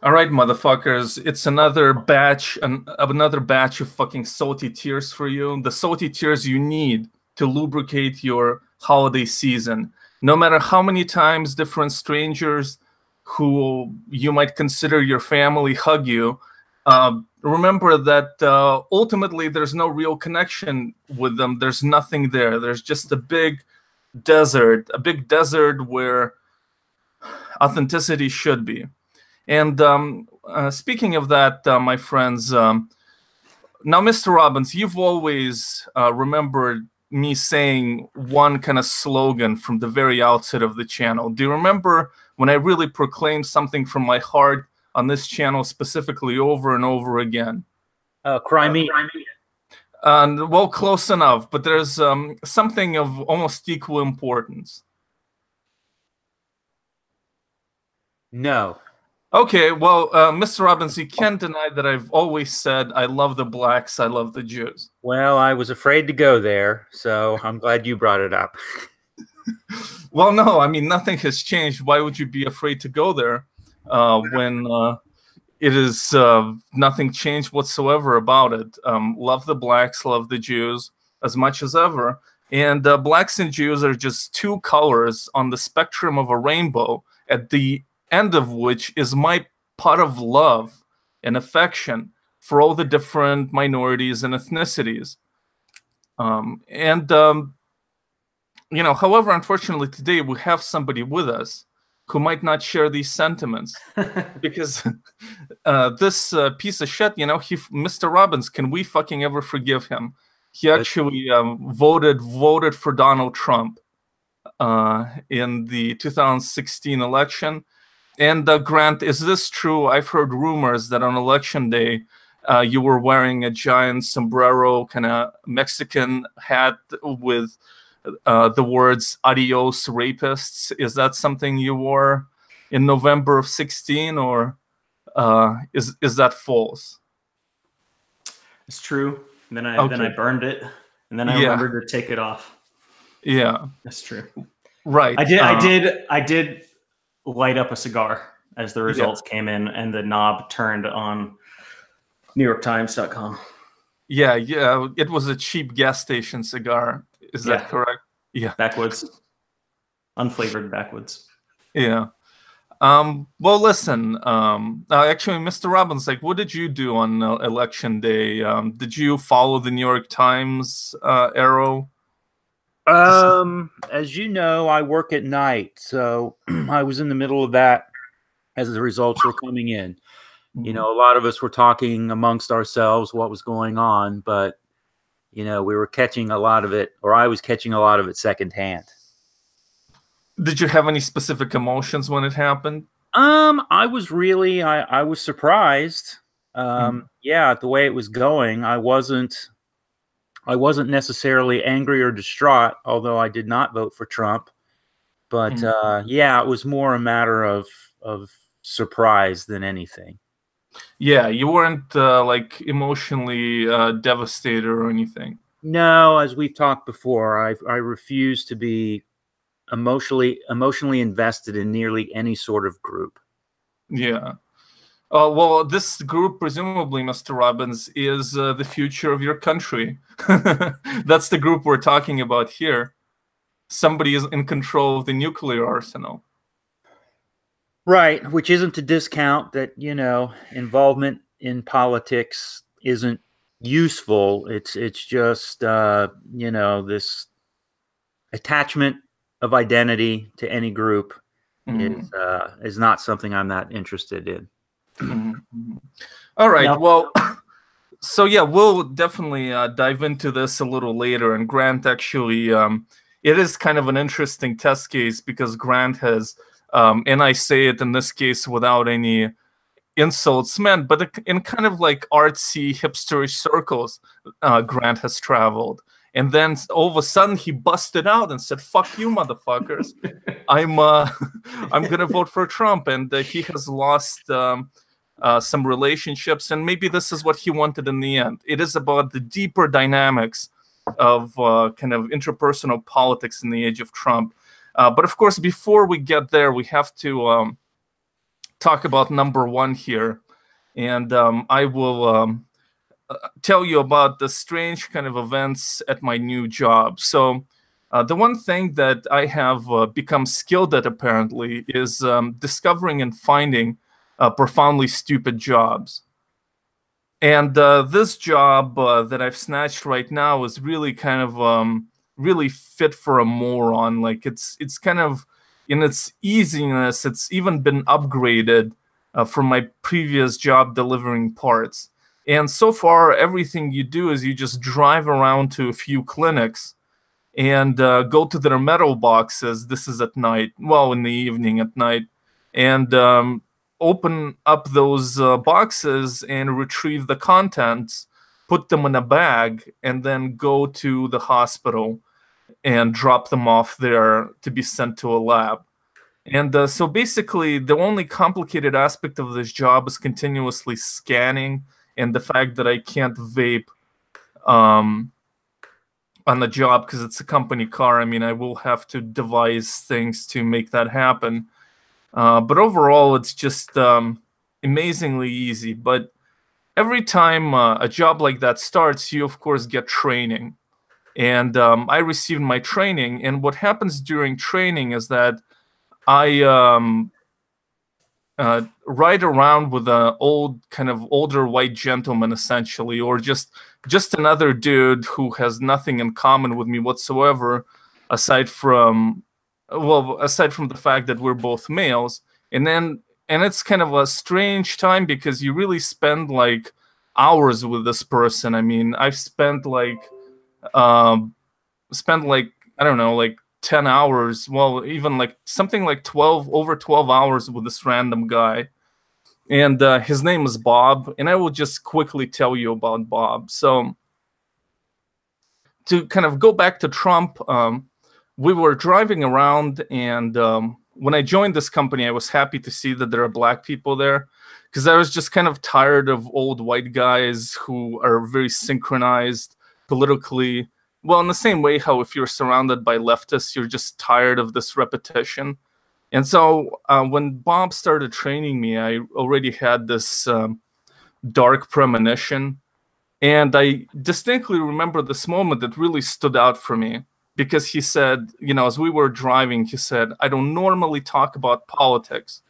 All right, motherfuckers. It's another batch of fucking salty tears for you. The salty tears you need to lubricate your holiday season. No matter how many times different strangers who you might consider your family hug you, remember that ultimately there's no real connection with them. There's nothing there. There's just a big desert where authenticity should be. And speaking of that, my friends, now, Mr. Robbins, you've always remembered me saying one kind of slogan from the very outset of the channel. Do you remember when I really proclaimed something from my heart on this channel specifically over and over again? Crimea. Well, close enough, but there's something of almost equal importance. No. Okay, well, Mr. Robbins, you can't deny that I've always said I love the blacks, I love the Jews. Well, I was afraid to go there, so I'm glad you brought it up. Well, no, I mean, nothing has changed. Why would you be afraid to go there when it is nothing changed whatsoever about it? Love the blacks, love the Jews as much as ever. And blacks and Jews are just two colors on the spectrum of a rainbow, at the end of which is my pot of love and affection for all the different minorities and ethnicities. However, unfortunately, today we have somebody with us who might not share these sentiments because this piece of shit, Mr. Robbins, can we fucking ever forgive him? He actually voted for Donald Trump in the 2016 election. And Grant, is this true? I've heard rumors that on election day, you were wearing a giant sombrero, kind of Mexican hat with the words "Adios, rapists." Is that something you wore in November of 16, or is that false? It's true. And then I burned it, and then I remembered to take it off. Yeah, that's true. Right. I did light up a cigar as the results came in, and the knob turned on NewYorkTimes.com. Yeah, it was a cheap gas station cigar. Is that correct? Yeah. Backwoods. Unflavored backwoods. Yeah. Well, listen, actually, Mr. Robbins, what did you do on election day? Did you follow the New York Times arrow? As you know, I work at night, so I was in the middle of that as the results were coming in. You know, a lot of us were talking amongst ourselves what was going on, but we were catching a lot of it, or I was catching a lot of it secondhand. Did you have any specific emotions when it happened? I was surprised. Yeah, the way it was going. I wasn't necessarily angry or distraught, although I did not vote for Trump. But yeah, it was more a matter of surprise than anything. Yeah, you weren't emotionally devastated or anything. No, as we've talked before, I refuse to be emotionally invested in nearly any sort of group. Yeah. Well, this group, presumably, Mr. Robbins, is the future of your country. That's the group we're talking about here. Somebody is in control of the nuclear arsenal. Right, which isn't to discount that, involvement in politics isn't useful. It's just, this attachment of identity to any group is not something I'm that interested in. All right, well, so yeah, we'll definitely dive into this a little later. And Grant, actually, it is kind of an interesting test case because Grant has, and I say it in this case without any insults meant, but in kind of like artsy, hipsterish circles, Grant has traveled. And then all of a sudden he busted out and said, "Fuck you, motherfuckers. I'm going to vote for Trump." And he has lost some relationships, and maybe this is what he wanted in the end. It is about the deeper dynamics of kind of interpersonal politics in the age of Trump. But of course, before we get there, we have to talk about number one here, and I will tell you about the strange kind of events at my new job. So the one thing that I have become skilled at apparently is discovering and finding profoundly stupid jobs. And this job that I've snatched right now is really kind of really fit for a moron. Like it's kind of, in its easiness, it's even been upgraded from my previous job delivering parts. And so far, everything you do is you just drive around to a few clinics and go to their metal boxes. This is at night, well, in the evening at night, and open up those boxes and retrieve the contents, put them in a bag, and then go to the hospital and drop them off there to be sent to a lab. And so basically, the only complicated aspect of this job is continuously scanning, and the fact that I can't vape on the job because it's a company car. I mean, I will have to devise things to make that happen. But overall, it's just amazingly easy. But every time a job like that starts, you, of course, get training. And I received my training. And what happens during training is that I ride around with an older white gentleman, essentially, or just another dude who has nothing in common with me whatsoever, aside from the fact that we're both males. And it's kind of a strange time because you really spend like hours with this person. I mean, I've spent like I don't know, like 10 hours, well, even like something like over 12 hours with this random guy. And his name is Bob, and I will just quickly tell you about Bob. So to kind of go back to Trump, we were driving around, and when I joined this company, I was happy to see that there are black people there, because I was just kind of tired of old white guys who are very synchronized politically. Well, in the same way how if you're surrounded by leftists, you're just tired of this repetition. And so when Bob started training me, I already had this dark premonition. And I distinctly remember this moment that really stood out for me, because he said, you know, as we were driving, he said, I don't normally talk about politics,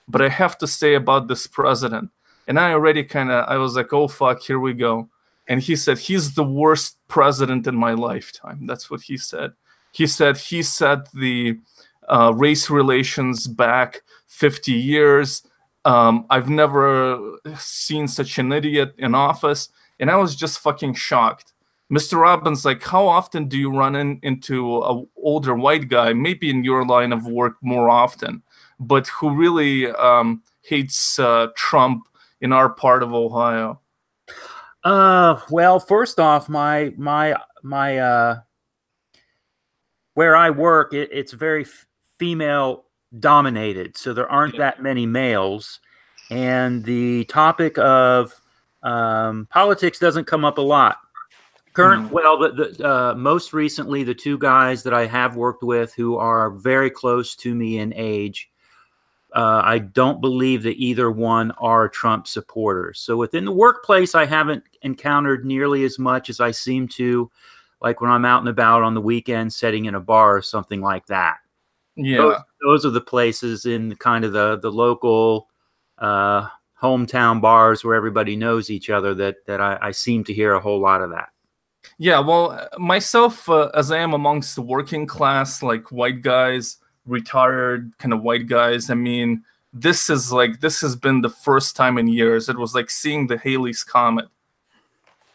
but I have to say about this president. And I already I was like, oh, fuck, here we go. And he said, he's the worst president in my lifetime. That's what he said. He said he set the race relations back 50 years. I've never seen such an idiot in office. And I was just fucking shocked. Mr. Robbins, like, how often do you run into an older white guy, maybe in your line of work more often, but who really hates Trump in our part of Ohio? Well, first off, my where I work, it's very female dominated, so there aren't that many males, and the topic of politics doesn't come up a lot. Well, most recently, the two guys that I have worked with who are very close to me in age, I don't believe that either one are Trump supporters. So within the workplace, I haven't encountered nearly as much as I seem to, like when I'm out and about on the weekend, sitting in a bar or something like that. Yeah, those are the places in kind of the local hometown bars where everybody knows each other that I seem to hear a whole lot of that. Yeah, well, myself, as I am amongst the working class, like white guys, retired kind of white guys, I mean, this has been the first time in years. It was like seeing the Halley's Comet.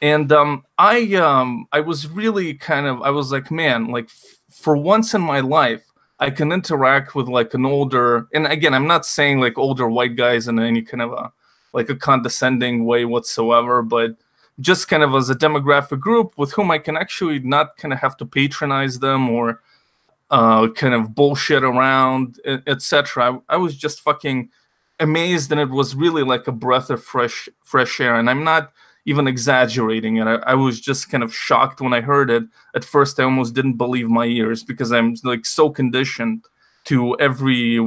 And I was really I was like, man, like for once in my life, I can interact with like an older, and again, I'm not saying like older white guys in any kind of a condescending way whatsoever, but just kind of as a demographic group with whom I can actually not kind of have to patronize them or kind of bullshit around, etc. I was just fucking amazed, and it was really like a breath of fresh air. And I'm not even exaggerating it. I was just kind of shocked when I heard it. At first, I almost didn't believe my ears, because I'm like so conditioned to every,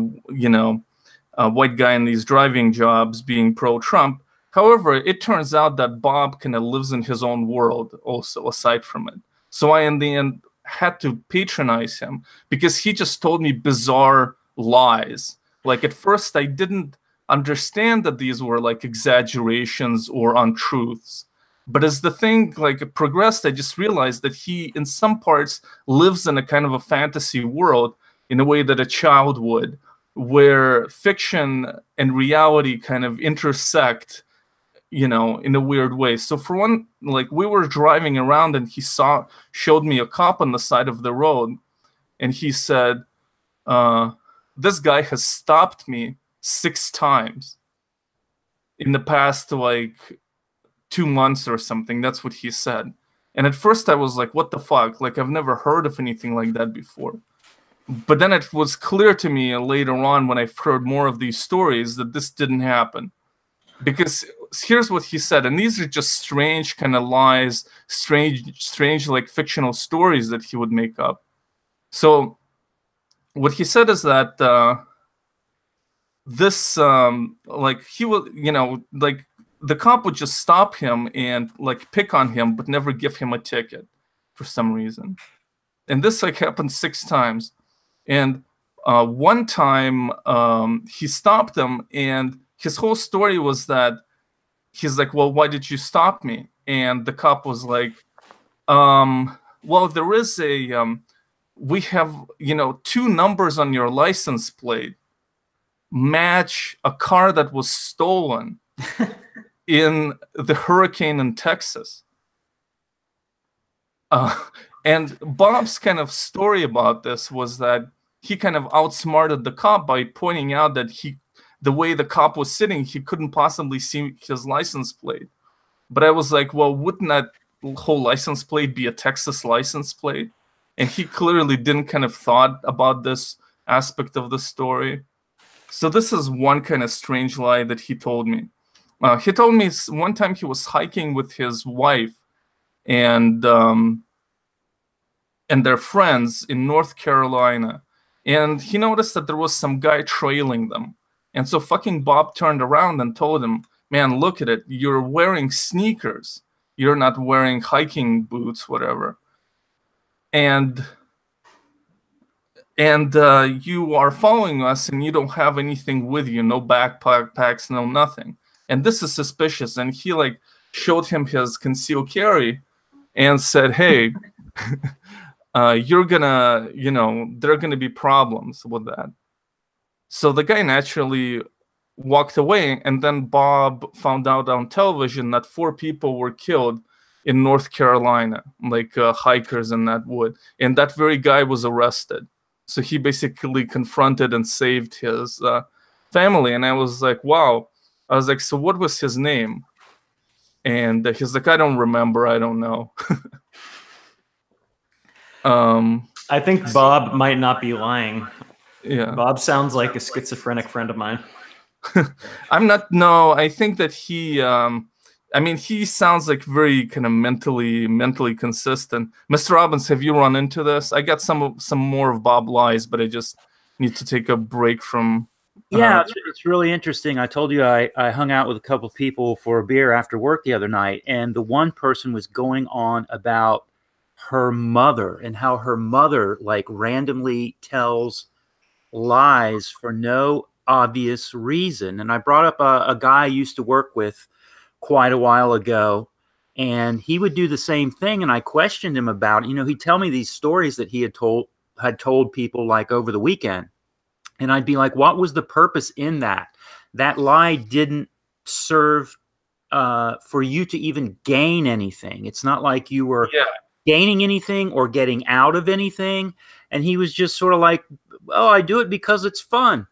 white guy in these driving jobs being pro-Trump. However, it turns out that Bob kind of lives in his own world also, aside from it. So I, in the end, had to patronize him because he just told me bizarre lies. Like, at first, I didn't understand that these were like exaggerations or untruths. But as the thing like progressed, I just realized that he, in some parts, lives in a kind of a fantasy world in a way that a child would, where fiction and reality kind of intersect, you know, in a weird way. So for one, like, we were driving around and he showed me a cop on the side of the road, and he said, this guy has stopped me 6 times in the past like 2 months or something. That's what he said. And at first I was like, what the fuck? Like, I've never heard of anything like that before. But then it was clear to me later on when I've heard more of these stories that this didn't happen. Because here's what he said, and these are just strange kind of lies, strange like fictional stories that he would make up. So what he said is that this like, he will, you know, like, the cop would just stop him and like pick on him but never give him a ticket for some reason. And this like happened 6 times. And one time he stopped him, and his whole story was that he's like, well, why did you stop me? And the cop was like, well, there is a we have, you know, 2 numbers on your license plate match a car that was stolen in the hurricane in Texas. And Bob's kind of story about this was that he kind of outsmarted the cop by pointing out that the way the cop was sitting, he couldn't possibly see his license plate. But I was like, well, wouldn't that whole license plate be a Texas license plate? And he clearly didn't kind of thought about this aspect of the story. So this is one kind of strange lie that he told me. He told me one time he was hiking with his wife and their friends in North Carolina. And he noticed that there was some guy trailing them. And so fucking Bob turned around and told him, man, look at it. You're wearing sneakers. You're not wearing hiking boots, whatever. And you are following us and you don't have anything with you. No backpacks, no nothing. And this is suspicious. And he like showed him his concealed carry and said, hey, you're gonna, you know, there are gonna be problems with that. So the guy naturally walked away, and then Bob found out on television that 4 people were killed in North Carolina, like hikers in that wood, and that very guy was arrested. So he basically confronted and saved his family, and I was like, wow. I was like, so what was his name? And he's like, I don't remember, I don't know. I think Bob might not be lying. Yeah. Bob sounds like a schizophrenic friend of mine. I think that he, I mean, he sounds like very kind of mentally consistent. Mr. Robbins, have you run into this? I got some more of Bob lies, but I just need to take a break from. Yeah, it's really interesting. I told you I hung out with a couple of people for a beer after work the other night, and the one person was going on about her mother and how her mother like randomly tells lies for no obvious reason. And I brought up a guy I used to work with quite a while ago, and he would do the same thing. And I questioned him about it. You know, he'd tell me these stories that he had told people like over the weekend. And I'd be like, what was the purpose in that? That lie didn't serve for you to even gain anything. It's not like you were gaining anything or getting out of anything. And he was just sort of like, oh, I do it because it's fun.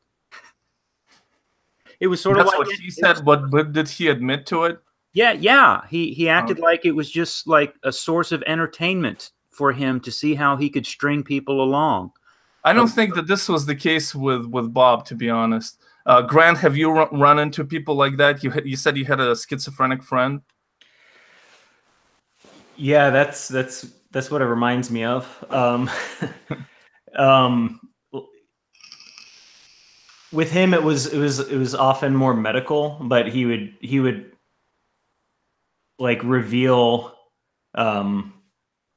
It was sort of like what he said, but did he admit to it? Yeah. He acted like it was just like a source of entertainment for him to see how he could string people along. I don't think that this was the case with Bob, to be honest. Grant, have you run into people like that? You said you had a schizophrenic friend. Yeah, that's what it reminds me of. with him, it was often more medical, but he would like reveal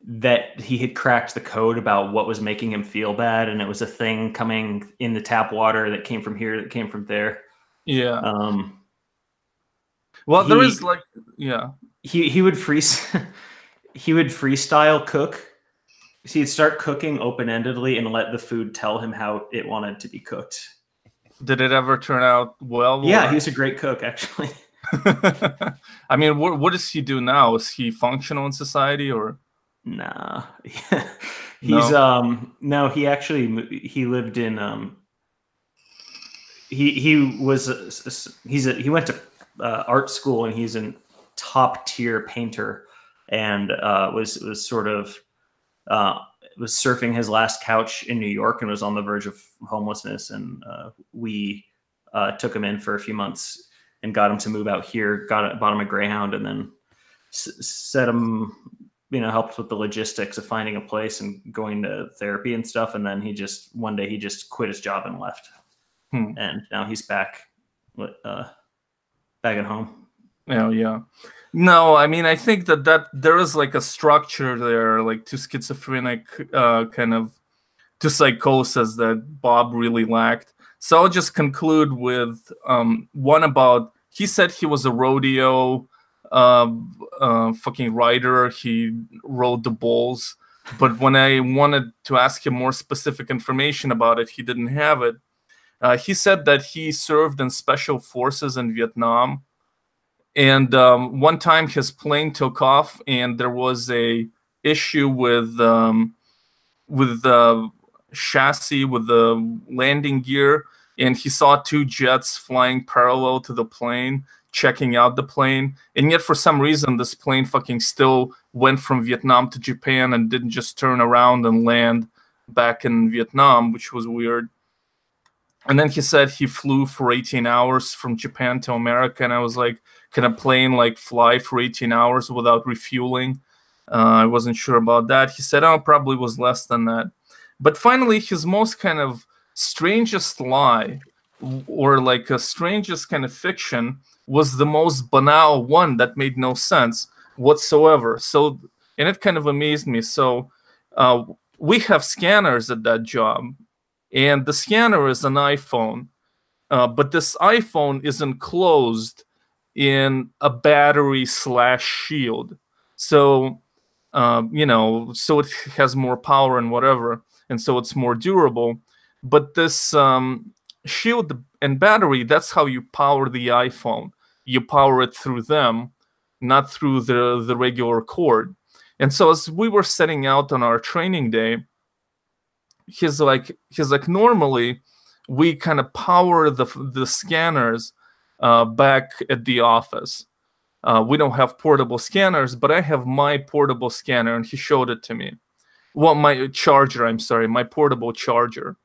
that he had cracked the code about what was making him feel bad, and it was a thing coming in the tap water that came from here, that came from there. Yeah. Well, there is like, yeah. He would he would freestyle cook. So he'd start cooking open-endedly and let the food tell him how it wanted to be cooked. Did it ever turn out well? Yeah, he was a great cook, actually. I mean, what does he do now? Is he functional in society, or? Nah. He's no, he actually he lived in he went to art school, and he's a top tier painter, and was sort of was surfing his last couch in New York and was on the verge of homelessness, and we took him in for a few months and got him to move out here, bought him a Greyhound, and then set him, helped with the logistics of finding a place and going to therapy and stuff. And then one day he just quit his job and left. And now he's back at home. Oh, yeah. No, I mean, I think that there is like a structure there, like to schizophrenic kind of to psychosis that Bob really lacked. So I'll just conclude with one about, he said he was a rodeo fucking rider. He rode the bulls. But when I wanted to ask him more specific information about it, he didn't have it. He said that he served in special forces in Vietnam. And one time his plane took off, and there was a issue with the chassis, with the landing gear, and he saw two jets flying parallel to the plane, checking out the plane. And yet for some reason this plane fucking still went from Vietnam to Japan and didn't just turn around and land back in Vietnam, which was weird. And then he said he flew for 18 hours from Japan to America, and I was like, can a plane like fly for 18 hours without refueling? I wasn't sure about that. He said, oh, probably was less than that. But finally, his most kind of strangest lie, or like a strangest kind of fiction, was the most banal one that made no sense whatsoever. So, and it kind of amazed me. So we have scanners at that job, and the scanner is an iPhone, but this iPhone is enclosed in a battery / shield. So, so it has more power and whatever, and so it's more durable. But this shield and battery, that's how you power the iPhone. You power it through them, not through the regular cord. And so as we were setting out on our training day, he's like, normally we kind of power the scanners back at the office. We don't have portable scanners, but I have my portable scanner, and he showed it to me. Well, my charger, I'm sorry, my portable charger.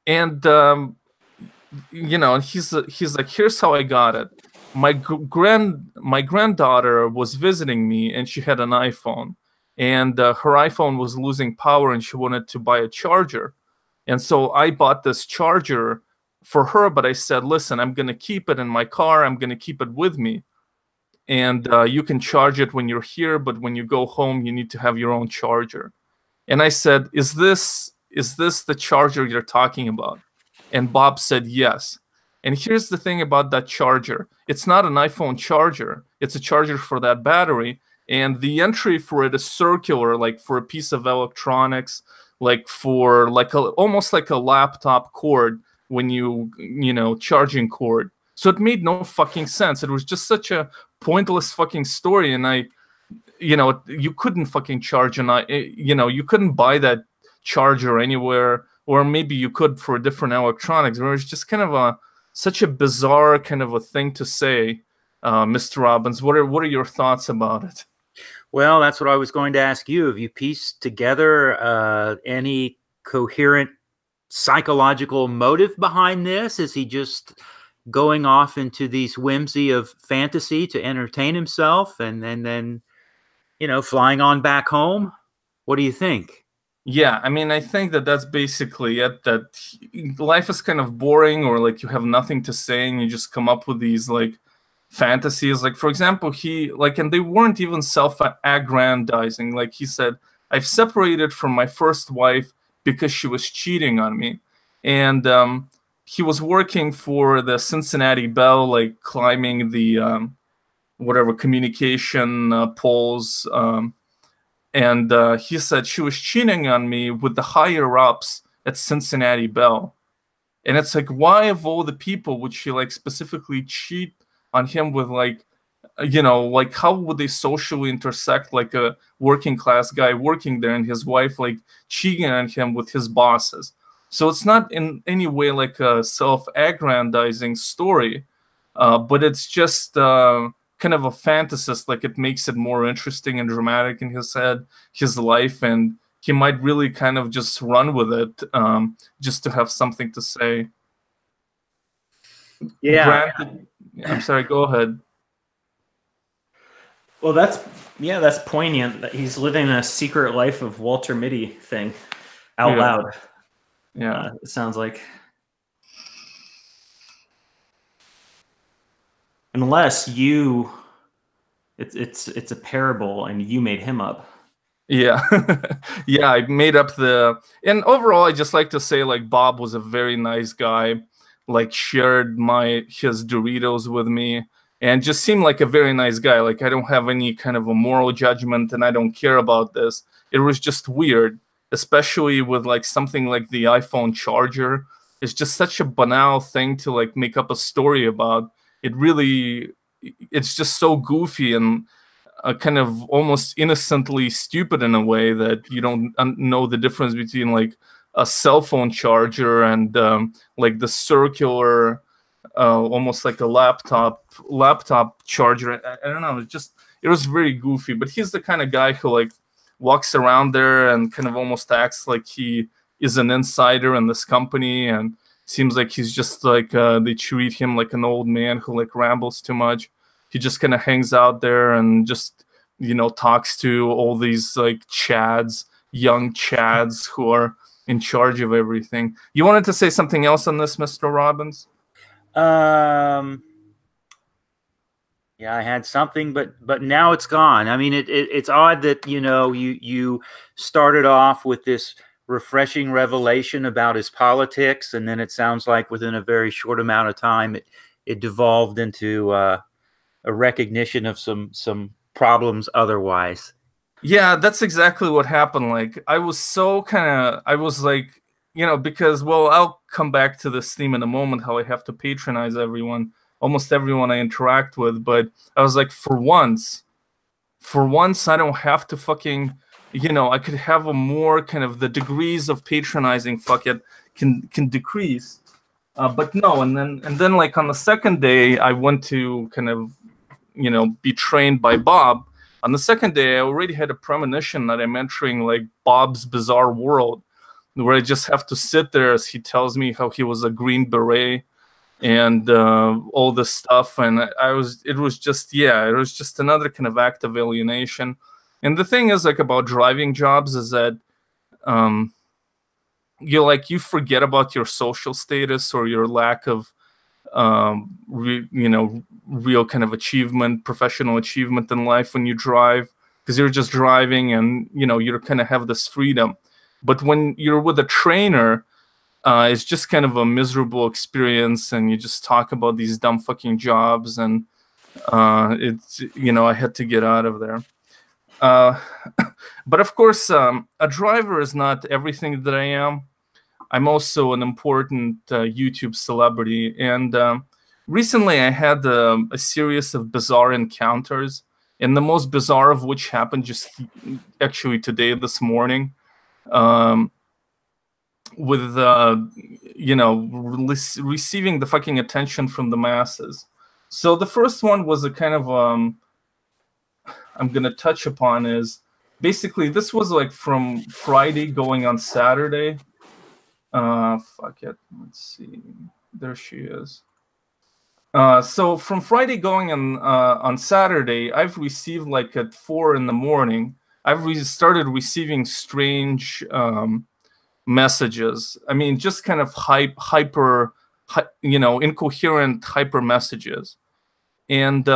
And he's like, here's how I got it. My granddaughter was visiting me, and she had an iPhone, and her iPhone was losing power, and she wanted to buy a charger. And so I bought this charger for her, but I said, listen, I'm going to keep it in my car. I'm going to keep it with me. And you can charge it when you're here, but when you go home, you need to have your own charger. And I said, is this the charger you're talking about? And Bob said, yes. And here's the thing about that charger. It's not an iPhone charger. It's a charger for that battery. And the entry for it is circular, like for a piece of electronics, like for almost like a laptop cord when charging cord. So it made no fucking sense. It was just such a pointless fucking story. And you couldn't fucking charge you couldn't buy that charger anywhere, or maybe you could for different electronics. It was just kind of such a bizarre kind of a thing to say, Mr. Robbins. What are your thoughts about it? Well, that's what I was going to ask you. Have you pieced together any coherent psychological motive behind this? Is he just going off into these whimsy of fantasy to entertain himself and then flying on back home? What do you think? Yeah, I mean, I think that that's basically it. That life is kind of boring, or like you have nothing to say, and you just come up with these like fantasies. Like, for example, he like, and they weren't even self-aggrandizing. Like he said, "I've separated from my first wife because she was cheating on me," and he was working for the Cincinnati Bell, like climbing the whatever communication poles. And he said she was cheating on me with the higher ups at Cincinnati Bell. And it's like, why of all the people would she like specifically cheat on him with like, like how would they socially intersect, like a working class guy working there and his wife like cheating on him with his bosses? So it's not in any way like a self-aggrandizing story, but it's just kind of a fantasist. Like it makes it more interesting and dramatic in his head, his life, and he might really kind of just run with it, just to have something to say. Yeah. Granted, I'm sorry. Go ahead. Well, that's poignant that he's living a secret life of Walter Mitty thing out loud. Yeah, it sounds like. Unless it's a parable and you made him up. Yeah. Yeah, I made up and overall I just like to say like Bob was a very nice guy, like shared his Doritos with me and just seemed like a very nice guy. Like I don't have any kind of a moral judgment and I don't care about this. It was just weird, especially with like something like the iPhone charger. It's just such a banal thing to like make up a story about. It's just so goofy and kind of almost innocently stupid in a way that you don't know the difference between like a cell phone charger and like the circular, almost like a laptop charger. I don't know. It was very goofy. But he's the kind of guy who like walks around there and kind of almost acts like he is an insider in this company, and seems like he's just like they treat him like an old man who like rambles too much. He just kind of hangs out there and just talks to all these like young chads who are in charge of everything. You wanted to say something else on this, Mr. Robbins? Yeah, I had something, but now it's gone. I mean, it's odd that you started off with this refreshing revelation about his politics, and then it sounds like within a very short amount of time it devolved into a recognition of some problems otherwise. Yeah, that's exactly what happened. Like I was like, because, well, I'll come back to this theme in a moment, how I have to patronize almost everyone I interact with. But I was like, for once I don't have to fucking, I could have a more kind of the degrees of patronizing can decrease. But no, and then like on the second day I went to kind of, be trained by Bob. On the second day I already had a premonition that I'm entering like Bob's bizarre world, where I just have to sit there as he tells me how he was a Green Beret and all this stuff. And it was just another kind of act of alienation. And the thing is like about driving jobs is that you forget about your social status or your lack of real kind of achievement, professional achievement in life when you drive, because you're just driving and you kind of have this freedom. But when you're with a trainer, it's just kind of a miserable experience, and you just talk about these dumb fucking jobs, and it's I had to get out of there. But of course, a driver is not everything that I am. I'm also an important YouTube celebrity, and recently I had a series of bizarre encounters, and the most bizarre of which happened just actually today, this morning, with receiving the fucking attention from the masses. So the first one was a kind of I'm gonna touch upon is basically this was like from Friday going on Saturday. Fuck it. Let's see. There she is. So from Friday going on Saturday, I've received like at 4 in the morning started receiving strange messages. I mean, just kind of incoherent hyper messages. And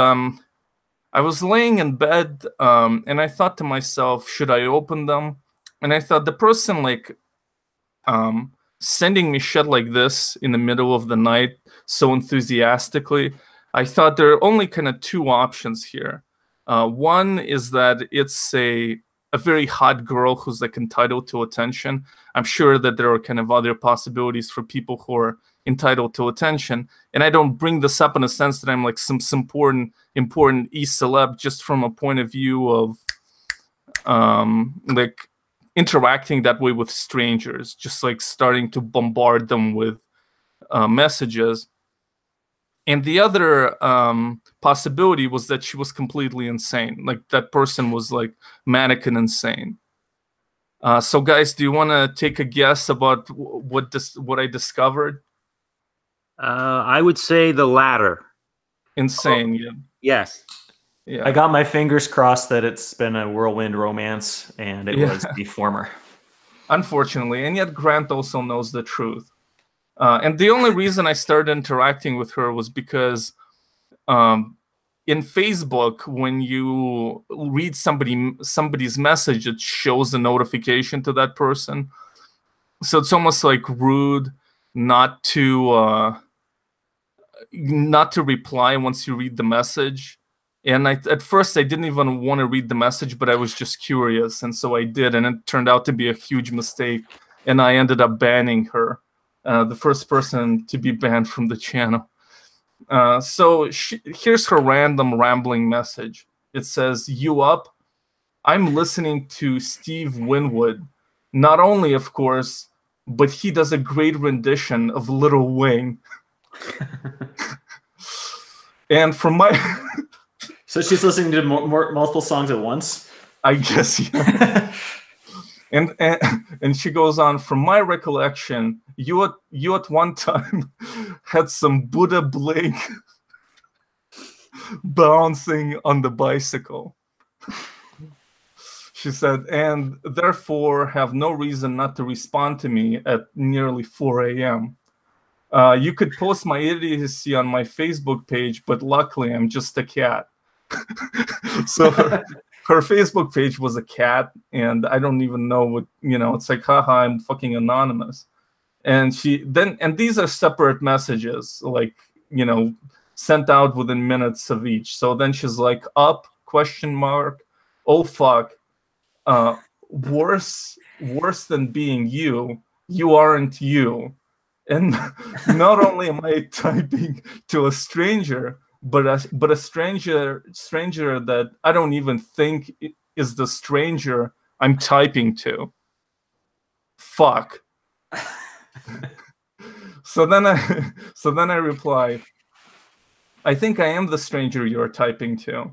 I was laying in bed, and I thought to myself, should I open them? And I thought, the person like sending me shit like this in the middle of the night so enthusiastically, I thought there are only kind of two options here. One is that it's a very hot girl who's like entitled to attention. I'm sure that there are kind of other possibilities for people who are entitled to attention. And I don't bring this up in a sense that I'm like some important e-celeb, just from a point of view of like interacting that way with strangers, just like starting to bombard them with messages. And the other possibility was that she was completely insane. Like that person was like mannequin insane. So guys, do you want to take a guess about what I discovered? I would say the latter. Insane, yeah. Yes. Yeah. I got my fingers crossed that it's been a whirlwind romance and it was the former. Unfortunately, and yet Grant also knows the truth. And the only reason I started interacting with her was because in Facebook, when you read somebody's message, it shows a notification to that person. So it's almost like rude not to reply once you read the message. And at first I didn't even want to read the message, but I was just curious, and so I did, and it turned out to be a huge mistake, and I ended up banning her. The first person to be banned from the channel. So here's her random rambling message. It says, "You up? I'm listening to Steve Winwood. Not only, of course, but he does a great rendition of Little Wayne." And from my... So she's listening to multiple songs at once? I guess, yeah. And she goes on, "From my recollection, you at one time had some Buddha Blake bouncing on the bicycle." She said, "and therefore have no reason not to respond to me at nearly 4 a.m. You could post my idiocy on my Facebook page, but luckily I'm just a cat." So her Facebook page was a cat, and I don't even know what, it's like, haha, I'm fucking anonymous. And these are separate messages, like, sent out within minutes of each. So then she's like, "Up, ? Oh fuck. Worse than being you aren't you. And not only am I typing to a stranger, but a stranger that I don't even think is the stranger I'm typing to. Fuck." So then I reply, "I think I am the stranger you're typing to."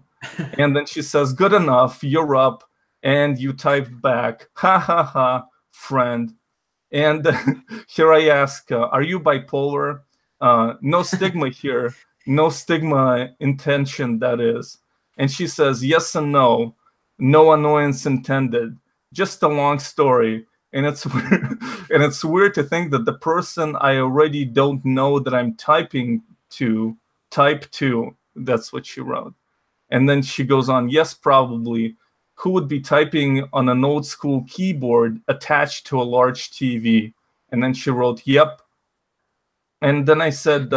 And then she says, "Good enough, you're up." And you type back, "Ha ha ha, friend." And here I ask, "Are you bipolar?" No stigma here. No stigma intention, that is. And she says, "Yes and no. No annoyance intended. Just a long story." And it's weird, and it's weird to think that the person I already don't know that I'm typing to, type to. That's what she wrote. And then she goes on, "Yes, probably. Who would be typing on an old school keyboard attached to a large TV?" And then she wrote, "Yep." And then I said,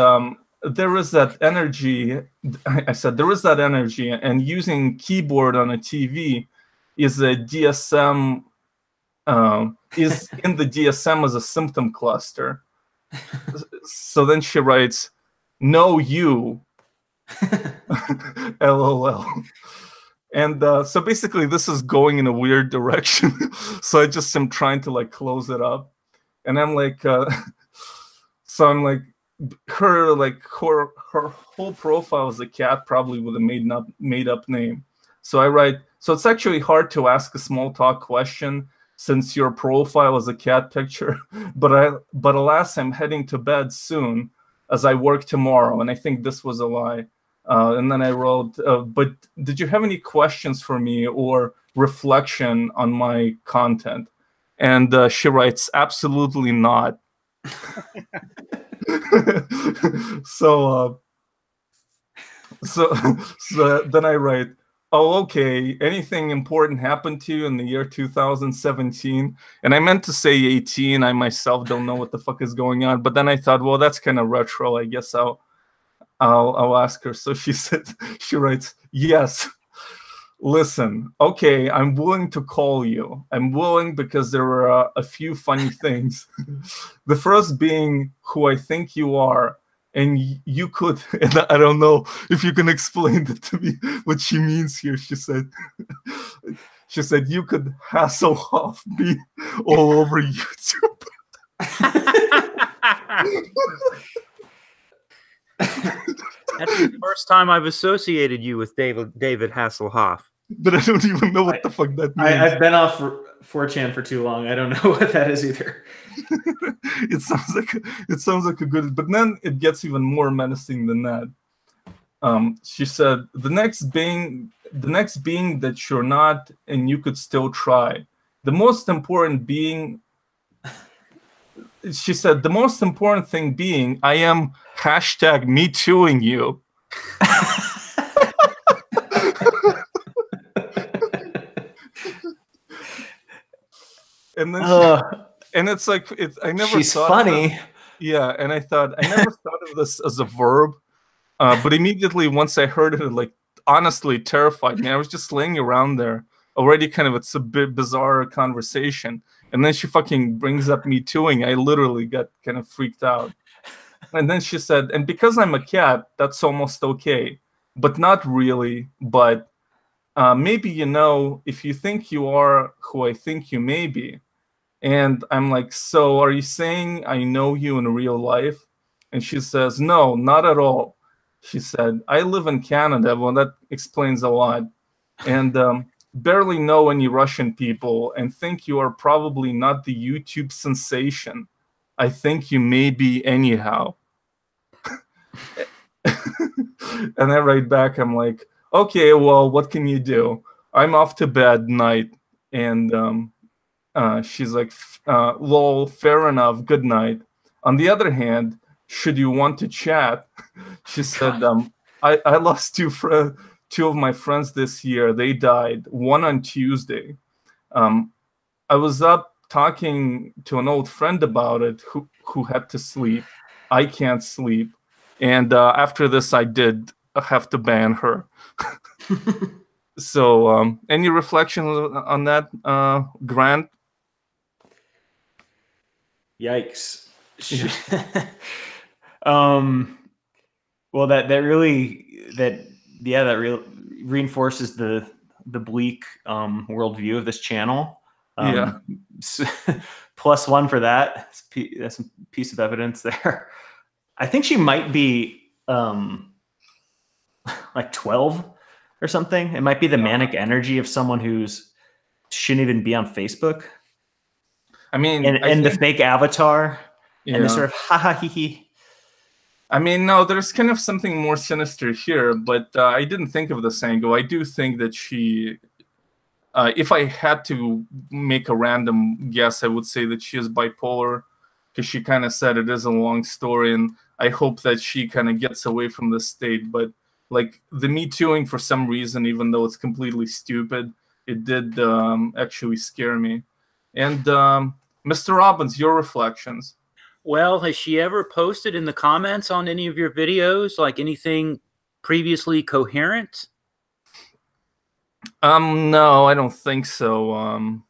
there is that energy. I said, "There is that energy, and using keyboard on a TV is a DSM, is in the DSM as a symptom cluster." So then she writes, "No, you." LOL. And so basically this is going in a weird direction. So I just am trying to like close it up. And I'm like, so I'm like, her whole profile as a cat, probably with a made up name. So I write, "So it's actually hard to ask a small talk question since your profile is a cat picture, but alas, I'm heading to bed soon as I work tomorrow." And I think this was a lie. And then I wrote, but did you have any questions for me or reflection on my content? And she writes, absolutely not. So then I write, oh, okay, anything important happened to you in the year 2017? And I meant to say 18. I myself don't know what the fuck is going on. But then I thought, well, that's kind of retro. I guess I'll ask her. So she writes, yes. Listen, okay, I'm willing to call you. I'm willing because there were a few funny things. The first being who I think you are. And you could, and I don't know if you can explain it to me, what she means here. She said, you could Hasselhoff me all over YouTube. That's the first time I've associated you with David Hasselhoff. But I don't even know what the fuck that means. I've been off 4chan for too long. I don't know what that is either. It sounds like a good, but then it gets even more menacing than that. She said, the next being that you're not, and you could still try. The most important being, she said, the most important thing being, I am #me tooing you. And then and it's like I never. She's funny. Yeah, and I thought I never thought of this as a verb, but immediately once I heard it, like honestly terrified me. I was just laying around there already, kind of. It's a bit bizarre conversation, and then she fucking brings up me tooing. I literally got kind of freaked out. And then she said, and because I'm a cat, that's almost okay, but not really. But maybe, if you think you are who I think you may be. And I'm like, so are you saying I know you in real life? And she says, no, not at all. She said, I live in Canada. Well, that explains a lot. And barely know any Russian people and think you are probably not the YouTube sensation I think you may be anyhow. And I write back, I'm like, okay, well, what can you do? I'm off to bed night. And she's like, lol, fair enough, good night. On the other hand, should you want to chat? She said, I lost two of my friends this year. They died, one on Tuesday. I was up talking to an old friend about it who had to sleep. I can't sleep. And after this, I did have to ban her. So any reflections on that, Grant? Yikes. Well, that really reinforces the bleak worldview of this channel. Yeah. +1 for that. That's a piece of evidence there. I think she might be like 12 or something. It might be the manic energy of someone who's shouldn't even be on Facebook. I mean, and the fake avatar, and the sort of ha ha hee hee. I mean, no, there's kind of something more sinister here, but I didn't think of this angle. I do think that she, if I had to make a random guess, I would say that she is bipolar, because she kind of said it is a long story, and I hope that she kind of gets away from this state. But like the Me Tooing, for some reason, even though it's completely stupid, it did actually scare me. And Mr. Robbins, your reflections. Well, has she ever posted in the comments on any of your videos, like anything previously coherent? No, I don't think so.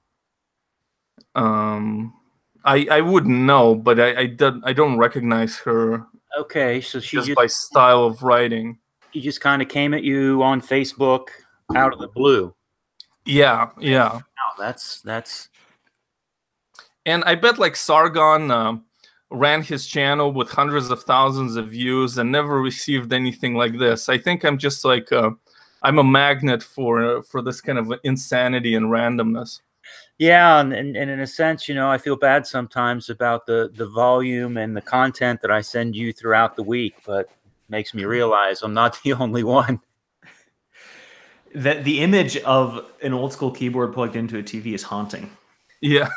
I wouldn't know, but I don't recognize her. Okay, so she just by style of writing. She just kind of came at you on Facebook out of the blue. Yeah. Oh, that's. And I bet like Sargon ran his channel with hundreds of thousands of views and never received anything like this. I think I'm just like I'm a magnet for this kind of insanity and randomness. Yeah, and in a sense, I feel bad sometimes about the volume and the content that I send you throughout the week, but makes me realize I'm not the only one. That the image of an old school keyboard plugged into a TV is haunting. Yeah.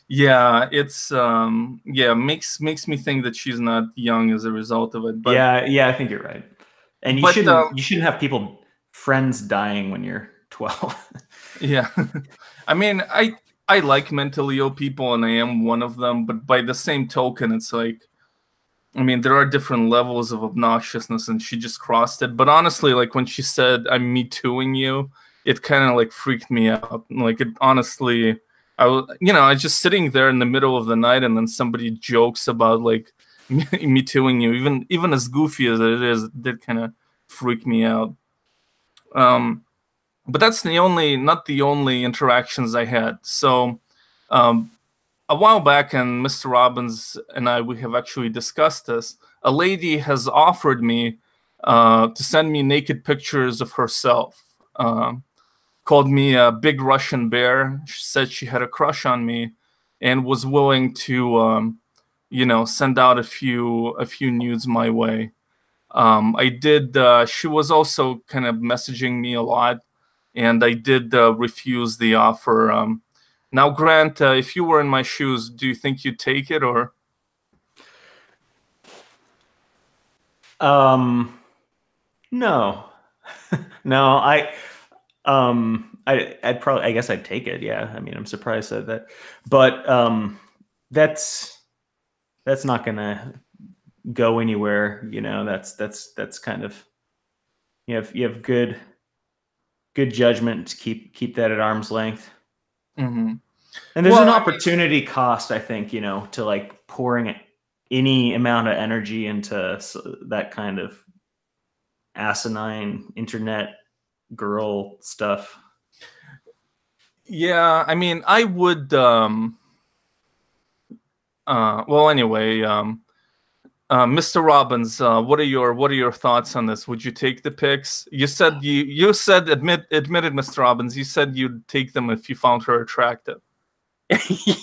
Yeah, it's makes me think that she's not young as a result of it. But yeah, I think you're right. And you shouldn't have friends dying when you're 12. Yeah. I mean, I like mentally ill people, and I am one of them, but by the same token, it's like, I mean, there are different levels of obnoxiousness, and she just crossed it. But honestly, like when she said, "I'm me tooing you," it kind of like freaked me out. Like it honestly, I was, I was just sitting there in the middle of the night, and then somebody jokes about like me tooing you, even as goofy as it is, it did kind of freak me out. But that's not the only interactions I had. So a while back, and Mr. Robbins and we have actually discussed this, a lady has offered me to send me naked pictures of herself. Called me a big Russian bear. She said she had a crush on me and was willing to, send out a few nudes my way. I did. She was also kind of messaging me a lot, and I did refuse the offer. Now, Grant, if you were in my shoes, do you think you'd take it, or? No, no. I'd probably. I guess I'd take it. Yeah. I mean, I'm surprised at that, but that's not gonna go anywhere. That's kind of. You have good judgment to keep that at arm's length. Mm-hmm. And there's an opportunity cost, I think, to like pouring any amount of energy into that kind of asinine internet girl stuff. Yeah, I mean, I would. Well, anyway, Mr. Robbins, what are your thoughts on this? Would you take the pics? You said admitted, Mr. Robbins. You said you'd take them if you found her attractive.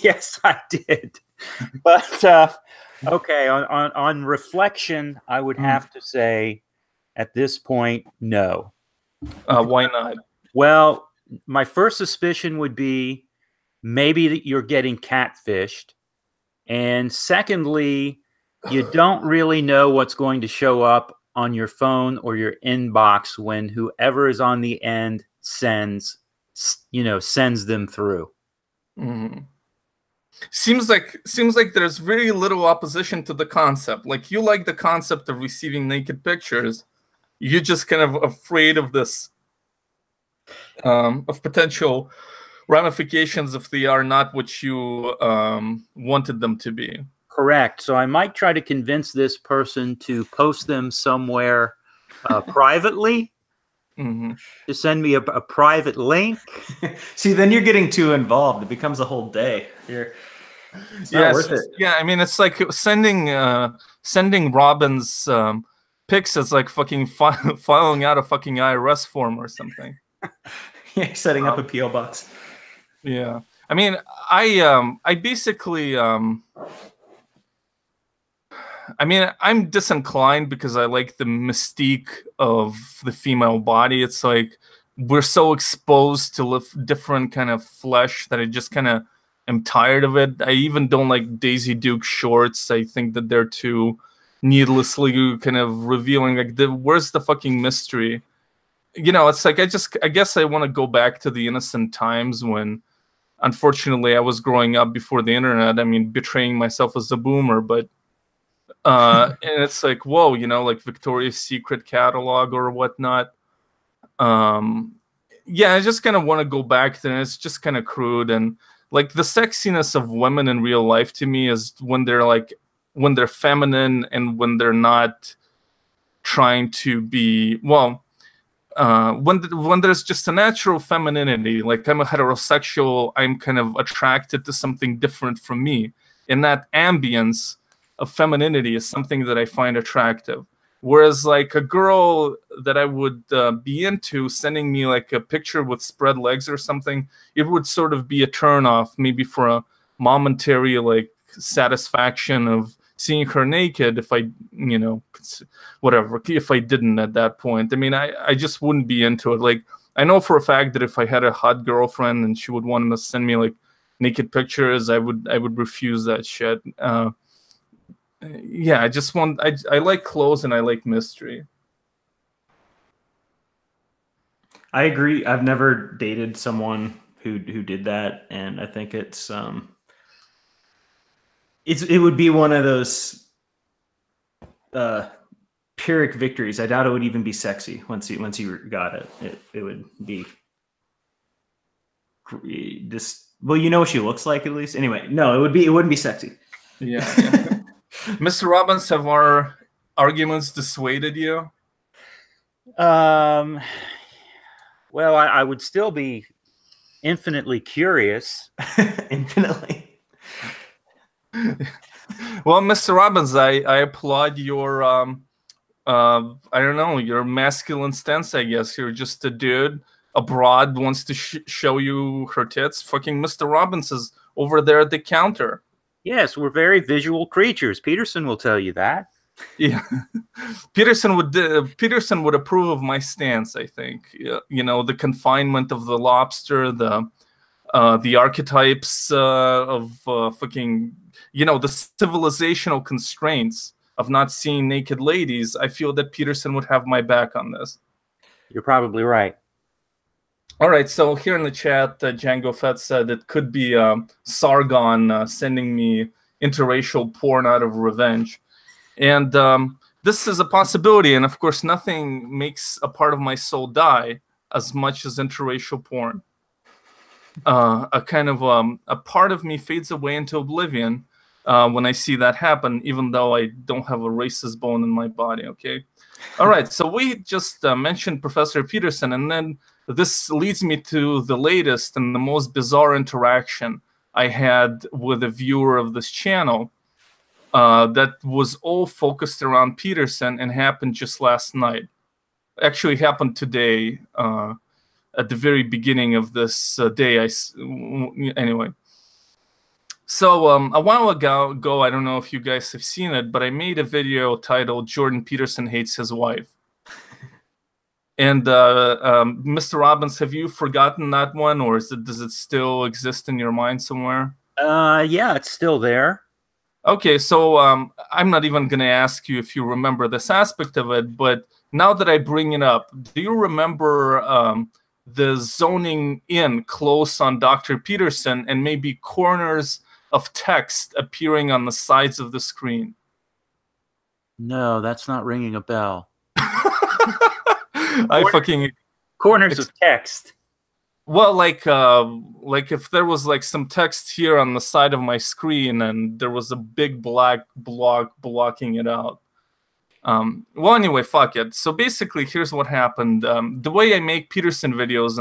Yes, I did. But okay, on reflection, I would have to say, at this point, no. Why not? Well, my first suspicion would be maybe that you're getting catfished, and secondly, you don't really know what's going to show up on your phone or your inbox when whoever is on the end sends them through. Mm-hmm. Seems like there's very little opposition to the concept. Like, you like the concept of receiving naked pictures. You're just kind of afraid of this, of potential ramifications if they are not what you wanted them to be. Correct. So I might try to convince this person to post them somewhere privately. Mm-hmm. To send me a private link. See, then you're getting too involved. It becomes a whole day. It's not worth it. Yeah, I mean, it's like sending Robin's pics as like fucking filing out a fucking IRS form or something. Yeah, setting up a PO box. Yeah, I mean, I basically I mean, I'm disinclined because I like the mystique of the female body. It's like we're so exposed to different kind of flesh that I just kind of am tired of it. I even don't like Daisy Duke shorts. I think that they're too needlessly kind of revealing. Like, where's the fucking mystery? It's like I guess I want to go back to the innocent times when, unfortunately, I was growing up before the internet. I mean, betraying myself as a boomer, but. And it's like, whoa, like Victoria's Secret catalog or whatnot. Yeah, I just kind of want to go back to it. It's just kind of crude, and like the sexiness of women in real life to me is when they're feminine and when they're not trying to be, well, when there's just a natural femininity. Like, I'm a heterosexual, I'm kind of attracted to something different from me, and that ambience of femininity is something that I find attractive. Whereas like a girl that I would be into sending me like a picture with spread legs or something, it would sort of be a turnoff, maybe for a momentary like satisfaction of seeing her naked if I whatever. If I didn't at that point, I mean, I just wouldn't be into it. Like, I know for a fact that if I had a hot girlfriend and she would want to send me like naked pictures, I would refuse that shit. Yeah, I like clothes and I like mystery. I agree. I've never dated someone who did that, and I think it would be one of those Pyrrhic victories. I doubt it would even be sexy once you got it. It would be just, well, you know what she looks like at least. Anyway, no, it wouldn't be sexy. Yeah. Mr. Robbins, have our arguments dissuaded you? Well, I would still be infinitely curious. Infinitely. Well, Mr. Robbins, I applaud your I don't know, your masculine stance, I guess. You're just a dude abroad, wants to show you her tits. Fucking Mr. Robbins is over there at the counter. Yes, we're very visual creatures. Peterson will tell you that. Yeah. Peterson would approve of my stance, I think. You know, the confinement of the lobster, the archetypes of fucking, you know, the civilizational constraints of not seeing naked ladies. I feel that Peterson would have my back on this. You're probably right. All right, so here in the chat, Django Fett said it could be Sargon sending me interracial porn out of revenge. And this is a possibility, and of course, nothing makes a part of my soul die as much as interracial porn. A kind of a part of me fades away into oblivion when I see that happen, even though I don't have a racist bone in my body. Okay, all right. So we just mentioned Professor Peterson, and then this leads me to the latest and the most bizarre interaction I had with a viewer of this channel. That was all focused around Peterson and happened just last night. Actually happened today, at the very beginning of this day. Anyway. So a while ago, I don't know if you guys have seen it, but I made a video titled "Jordan Peterson Hates His Wife." And Mr. Robbins, have you forgotten that one, or does it still exist in your mind somewhere? Yeah, it's still there. Okay, so I'm not even going to ask you if you remember this aspect of it, but now that I bring it up, do you remember the zoning in close on Dr. Peterson and maybe corners of text appearing on the sides of the screen? No, that's not ringing a bell. Corners of text. Well, like if there was like some text here on the side of my screen and there was a big black block blocking it out. Well, anyway, fuck it. So basically, here's what happened. The way I make Peterson videos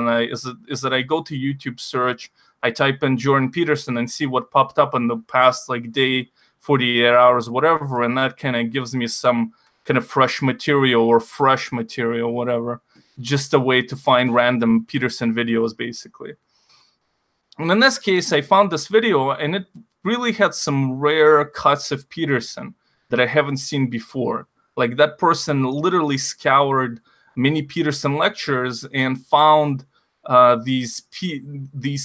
is that I go to YouTube search, I type in Jordan Peterson and see what popped up in the past like day, 48 hours, whatever, and that kind of gives me some kind of fresh material, whatever. Just a way to find random Peterson videos, basically. And in this case, I found this video, and it really had some rare cuts of Peterson that I haven't seen before. Like, that person literally scoured many Peterson lectures and found these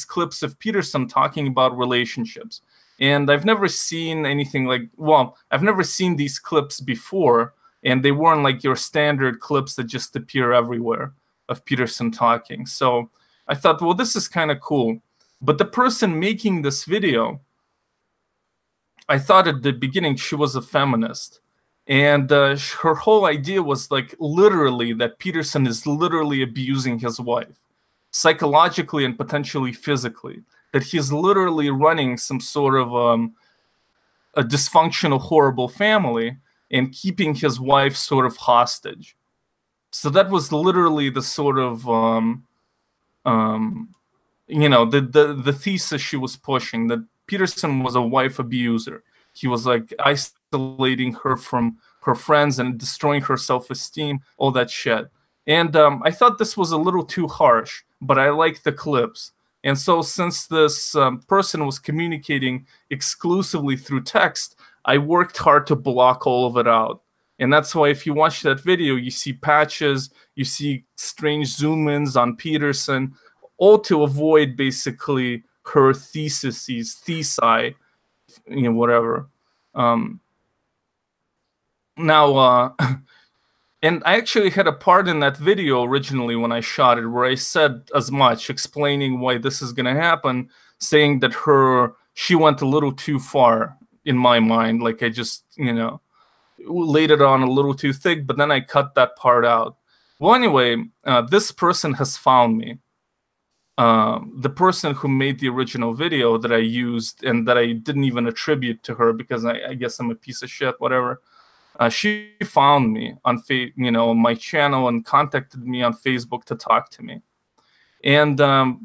clips of Peterson talking about relationships. And I've never seen anything like, well, I've never seen these clips before, and they weren't like your standard clips that just appear everywhere of Peterson talking. So I thought, well, this is kind of cool. But the person making this video, I thought at the beginning she was a feminist. And her whole idea was like literally that Peterson is literally abusing his wife, psychologically and potentially physically. That he's literally running some sort of a dysfunctional, horrible family and keeping his wife sort of hostage. So that was literally the sort of, you know, the thesis she was pushing, that Peterson was a wife abuser. He was like isolating her from her friends and destroying her self-esteem, all that shit. And I thought this was a little too harsh, but I liked the clips. And so since this person was communicating exclusively through text, I worked hard to block all of it out. And that's why if you watch that video, you see patches, you see strange zoom-ins on Peterson, all to avoid basically her thesi, whatever. Now, and I actually had a part in that video originally when I shot it, where I said as much, explaining why this is going to happen, saying that she went a little too far in my mind. Like I just, laid it on a little too thick, but then I cut that part out. Well, anyway, this person has found me. The person who made the original video that I used and that I didn't even attribute to her because I guess I'm a piece of shit, whatever. She found me on my channel and contacted me on Facebook to talk to me. And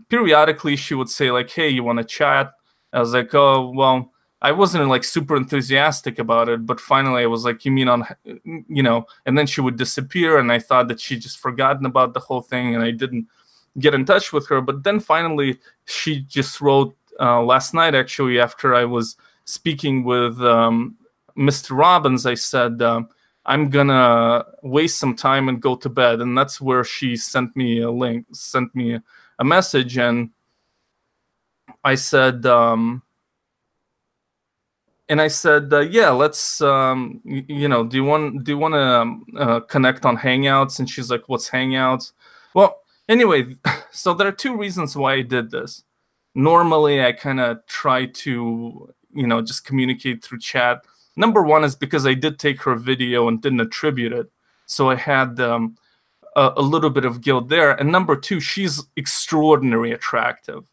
periodically she would say like, hey, you want to chat? I was like, oh, well, I wasn't like super enthusiastic about it, but finally I was like, you mean on, and then she would disappear, and I thought that she just forgotten about the whole thing, and I didn't get in touch with her. But then finally she just wrote last night, actually, after I was speaking with Mr. Robbins, I said, I'm gonna waste some time and go to bed. And that's where she sent me a link, sent me a message, and I said, yeah, let's, do you want to connect on Hangouts? And she's like, what's Hangouts? Well, anyway, so there are two reasons why I did this. Normally, I kind of try to, just communicate through chat. Number one is because I did take her video and didn't attribute it. So I had a little bit of guilt there. And number two, she's extraordinarily attractive.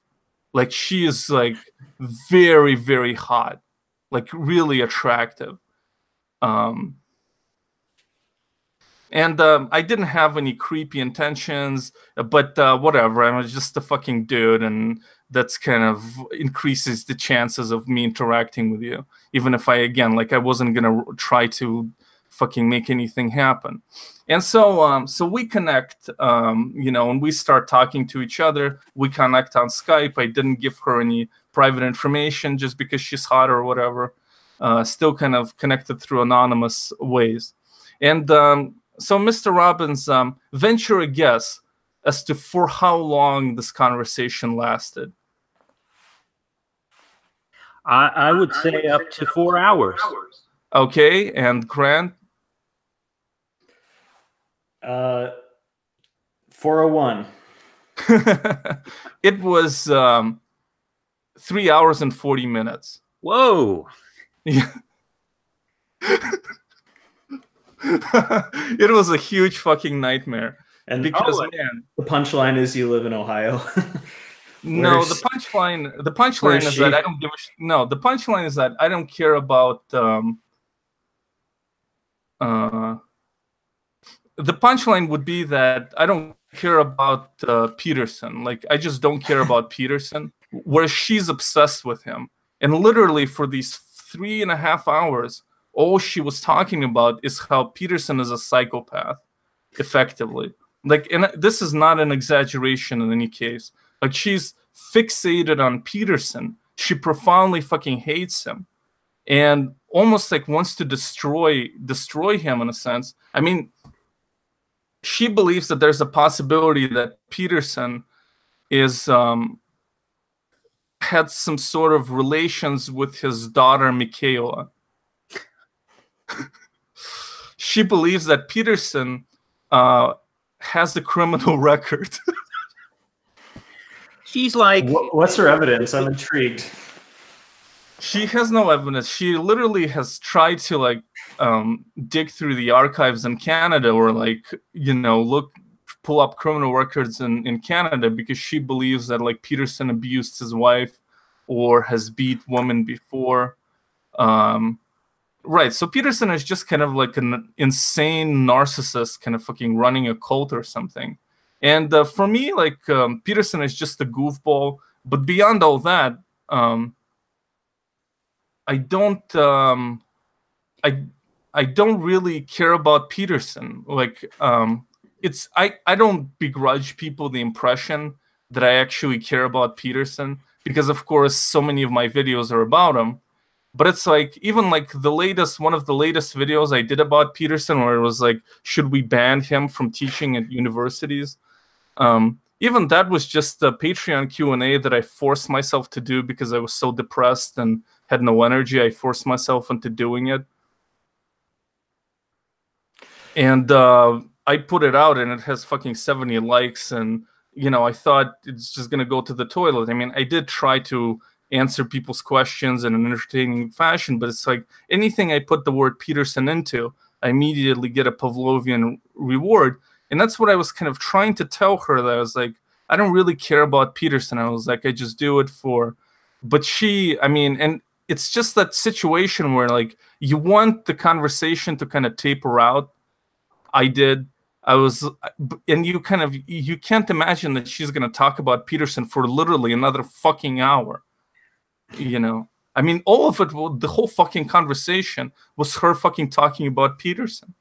Like, she is, like, very, very hot. Like, really attractive. And I didn't have any creepy intentions, but whatever. I'm just a fucking dude, and that's kind of increases the chances of me interacting with you. Even if I wasn't going to try to fucking make anything happen. And so we connect, and we start talking to each other. We connect on Skype. I didn't give her any private information just because she's hot or whatever. Still kind of connected through anonymous ways. And so Mr. Robbins, venture a guess as to for how long this conversation lasted. I would say up to 4 hours. Okay, and Grant? 401. It was 3 hours and 40 minutes. Whoa. Yeah. It was a huge fucking nightmare. And because man, the punchline is you live in Ohio. No, the punchline is that I don't give a no, the punchline is that I don't care about the punchline would be that I don't care about Peterson. Like, I just don't care about Peterson, where she's obsessed with him. And literally for these 3.5 hours, all she was talking about is how Peterson is a psychopath, effectively. Like, and this is not an exaggeration in any case. Like, she's fixated on Peterson. She profoundly fucking hates him, and almost like wants to destroy him in a sense. I mean, she believes that there's a possibility that Peterson is had some sort of relations with his daughter Michaela. She believes that Peterson has a criminal record. She's like, what's her evidence? I'm intrigued. She has no evidence. She literally has tried to like dig through the archives in Canada, or like, pull up criminal records in Canada, because she believes that like Peterson abused his wife or has beat women before. Right. So Peterson is just kind of like an insane narcissist, kind of fucking running a cult or something. And for me, like, Peterson is just a goofball. But beyond all that, I don't really care about Peterson. Like, I don't begrudge people the impression that I actually care about Peterson, because of course so many of my videos are about him. But it's like, even like one of the latest videos I did about Peterson, where it was like, should we ban him from teaching at universities? Even that was just a Patreon Q&A that I forced myself to do because I was so depressed and had no energy. I forced myself into doing it. And I put it out, and it has fucking 70 likes. And, you know, I thought it's just going to go to the toilet. I mean, I did try to answer people's questions in an entertaining fashion, but it's like anything I put the word Peterson into, I immediately get a Pavlovian reward. And that's what I was kind of trying to tell her, that I was like, I don't really care about Peterson. I was like, I just do it for, but she, I mean, and it's just that situation where like you want the conversation to kind of taper out. I did. I was, and you can't imagine that she's going to talk about Peterson for literally another fucking hour. You know, I mean, all of it, the whole fucking conversation was her fucking talking about Peterson.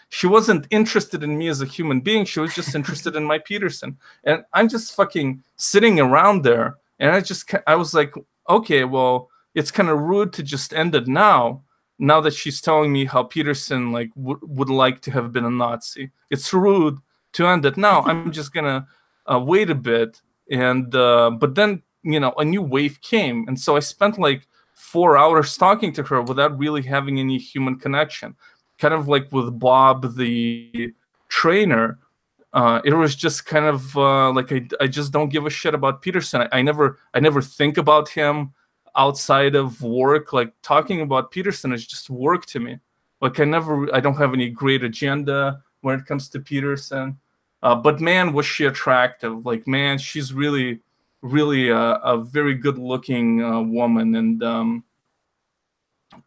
She wasn't interested in me as a human being. She was just interested in my Peterson. And I'm just fucking sitting around there. And I was like, okay, well, it's kind of rude to just end it now that she's telling me how Peterson like would like to have been a Nazi. It's rude to end it now. I'm just going to wait a bit. And but then, you know, a new wave came. And so I spent like 4 hours talking to her without really having any human connection. Kind of like with Bob, the trainer, it was just kind of like I just don't give a shit about Peterson. I never think about him outside of work. Like talking about Peterson is just work to me. Like I don't have any great agenda when it comes to Peterson. But man, was she attractive. Like, man, she's really, really a very good looking woman. And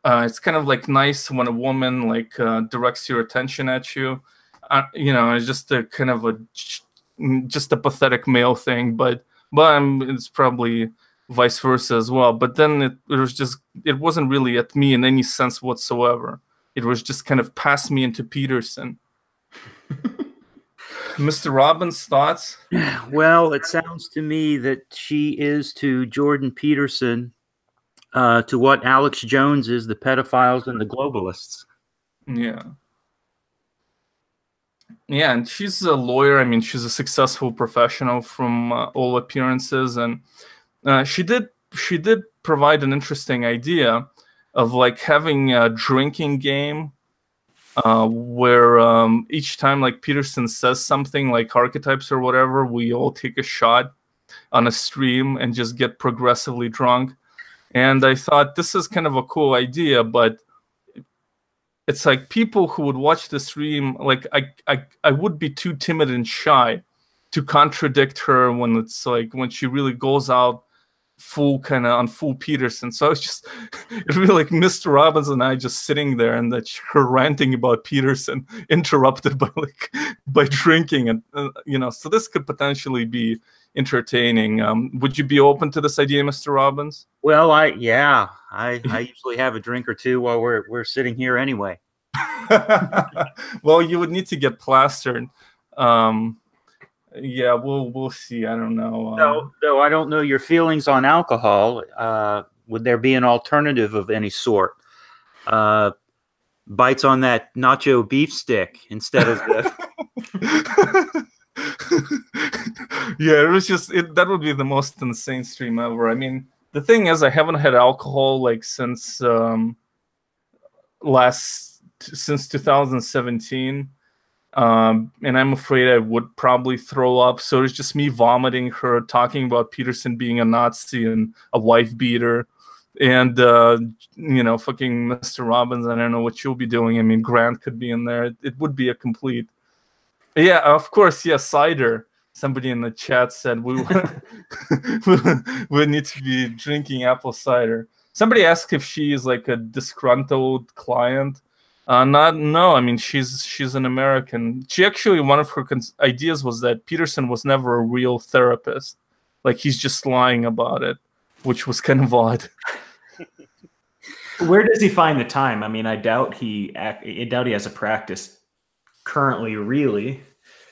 it's kind of like nice when a woman like directs your attention at you. You know, it's just a kind of just a pathetic male thing, but it's probably vice versa as well. But then it wasn't really at me in any sense whatsoever. It was just kind of pass me into Peterson. Mr. Robbins, thoughts? Well, it sounds to me that she is to Jordan Peterson to what Alex Jones is the pedophiles and the globalists. Yeah. Yeah, and she's a lawyer. I mean, she's a successful professional from all appearances, and she did provide an interesting idea of like having a drinking game where each time like Peterson says something like archetypes or whatever, we all take a shot on a stream and just get progressively drunk. And I thought this is kind of a cool idea, but it's like people who would watch the stream, like I would be too timid and shy to contradict her when it's like when she really goes out on full Peterson. So it's just it really like Mr. Robbins and I just sitting there, and that her ranting about Peterson interrupted by drinking, and you know, so this could potentially be entertaining. Would you be open to this idea, Mr. Robbins? Well, I usually have a drink or two while we're sitting here anyway. Well, you would need to get plastered. Yeah, we'll see. I don't know. No, I don't know your feelings on alcohol. Would there be an alternative of any sort? Bites on that nacho beef stick instead of the. Yeah, it was just that would be the most insane stream ever. I mean, the thing is, I haven't had alcohol like since 2017. And I'm afraid I would probably throw up. So it's just me vomiting her, talking about Peterson being a Nazi and a wife beater. And, you know, fucking Mr. Robbins, I don't know what you'll be doing. I mean, Grant could be in there. It would be a complete. Yeah, of course. Yeah, cider. Somebody in the chat said we need to be drinking apple cider. Somebody asked if she is like a disgruntled client. No. I mean, she's an American. She actually, one of her ideas was that Peterson was never a real therapist. Like, he's just lying about it, which was kind of odd. Where does he find the time? I mean, I doubt he has a practice currently, really.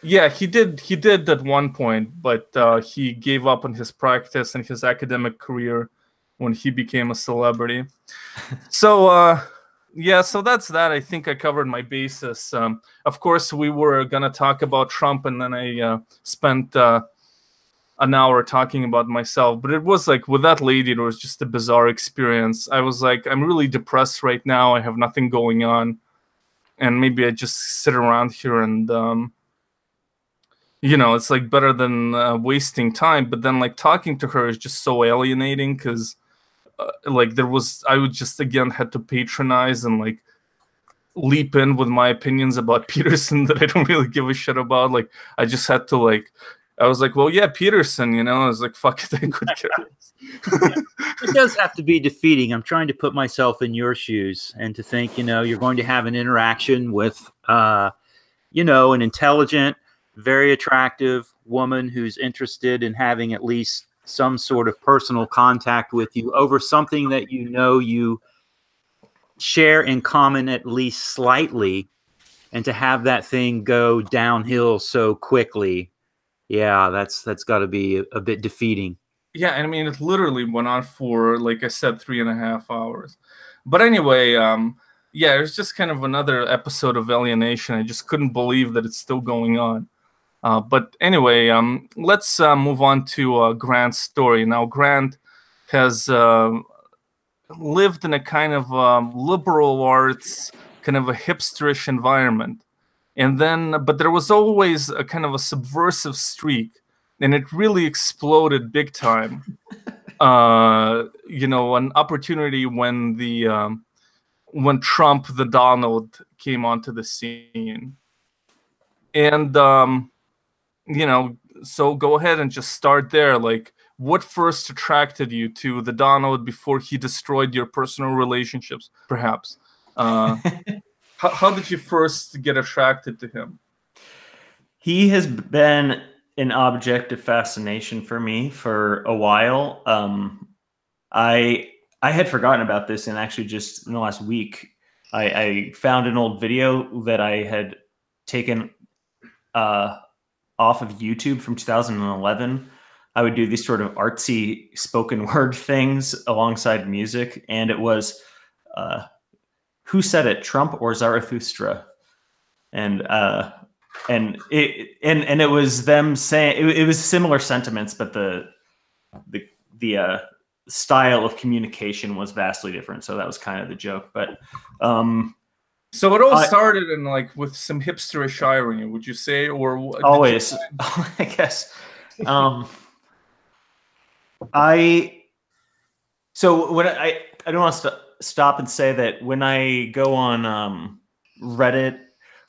Yeah, he did at one point, but he gave up on his practice and his academic career when he became a celebrity. So yeah, so that's that. I think I covered my basis. Of course, we were gonna talk about Trump, and then I spent an hour talking about myself. But it was like, with that lady, it was just a bizarre experience. I was like, I'm really depressed right now. I have nothing going on, and maybe I just sit around here and you know, it's like better than wasting time. But then like talking to her is just so alienating, because like I would just again had to patronize and like leap in with my opinions about Peterson that I don't really give a shit about. Like I just had to like, I was like, well, yeah, Peterson, you know. I was like, fuck it, I could care less. It does have to be defeating. I'm trying to put myself in your shoes and to think, you know, you're going to have an interaction with, you know, an intelligent, very attractive woman who's interested in having at least some sort of personal contact with you over something that you know you share in common at least slightly, and to have that thing go downhill so quickly. Yeah, that's got to be a bit defeating. Yeah, I mean, it literally went on for, like I said, 3.5 hours. But anyway, yeah, it was just kind of another episode of alienation. I just couldn't believe that it's still going on. But anyway, let's move on to Grant's story. Now, Grant has lived in a kind of liberal arts, kind of a hipsterish environment. And then, but there was always a kind of a subversive streak, and it really exploded big time. You know, an opportunity when when Trump the Donald came onto the scene. And you know, so go ahead and just start there. Like, what first attracted you to the Donald before he destroyed your personal relationships, perhaps? How did you first get attracted to him? He has been an object of fascination for me for a while. I had forgotten about this, and actually just in the last week, I found an old video that I had taken off of YouTube from 2011. I would do these sort of artsy spoken word things alongside music, and it was who said it, Trump or Zarathustra? And it was them saying it was similar sentiments, but the style of communication was vastly different. So that was kind of the joke. But so it all started in like with some hipsterish irony, would you say, or always? I guess. So when I don't want to stop and say that when I go on Reddit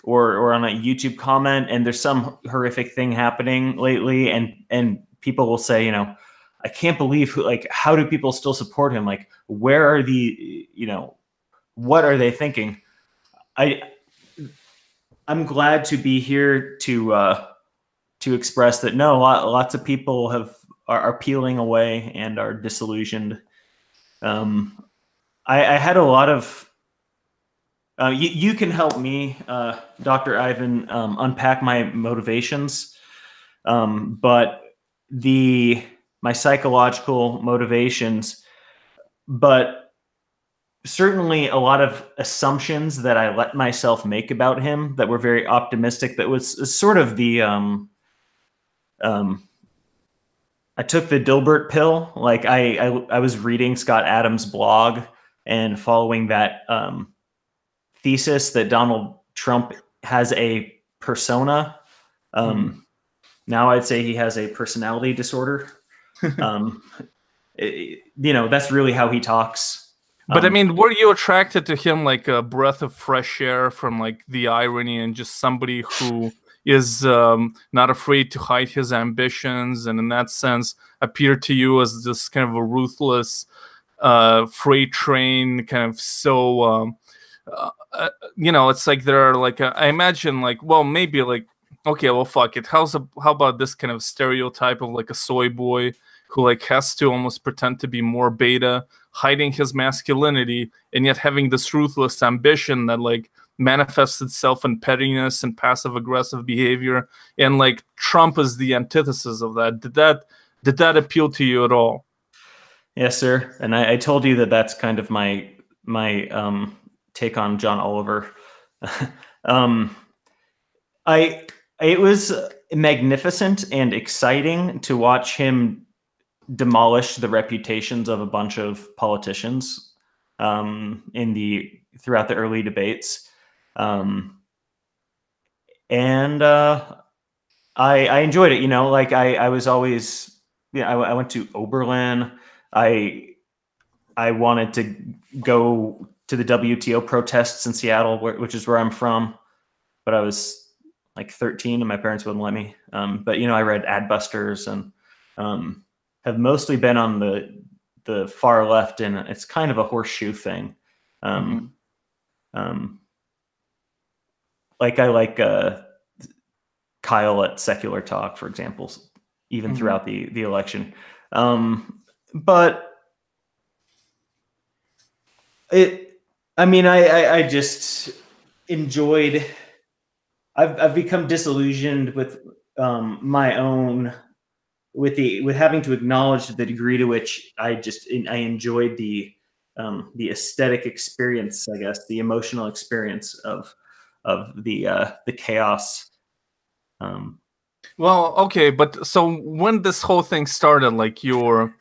or on a YouTube comment and there's some horrific thing happening lately, and people will say, you know, I can't believe how do people still support him? Like, where are what are they thinking? I'm glad to be here to express that no, lots of people are peeling away and are disillusioned. I had a lot of. You can help me, Dr. Ivan, unpack my motivations, but my psychological motivations, but certainly a lot of assumptions that I let myself make about him that were very optimistic. That was sort of the I took the Dilbert pill. Like I was reading Scott Adams' blog and following that thesis that Donald Trump has a persona. Now I'd say he has a personality disorder. You know, that's really how he talks. But I mean, were you attracted to him like a breath of fresh air from like the irony, and just somebody who is not afraid to hide his ambitions, and in that sense appeared to you as this kind of a ruthless freight train, kind of so you know, it's like there are like I imagine like, well, maybe like, okay, well, fuck it, how about this kind of stereotype of like a soy boy who like has to almost pretend to be more beta, hiding his masculinity, and yet having this ruthless ambition that like manifests itself in pettiness and passive aggressive behavior, and like Trump is the antithesis of that. Did that appeal to you at all? Yes, sir. And I told you that that's kind of my take on John Oliver. um, it was magnificent and exciting to watch him demolish the reputations of a bunch of politicians throughout the early debates, and I enjoyed it. You know, like I was always, I went to Oberlin. I wanted to go to the WTO protests in Seattle, which is where I'm from, but I was like 13 and my parents wouldn't let me. But I read Adbusters and have mostly been on the far left, and it's kind of a horseshoe thing. Like I like Kyle at Secular Talk, for example, even throughout the election. But I just enjoyed. I've become disillusioned with my own, with having to acknowledge the degree to which I enjoyed the aesthetic experience, I guess, the emotional experience of the chaos. Well, okay, but so when this whole thing started, like your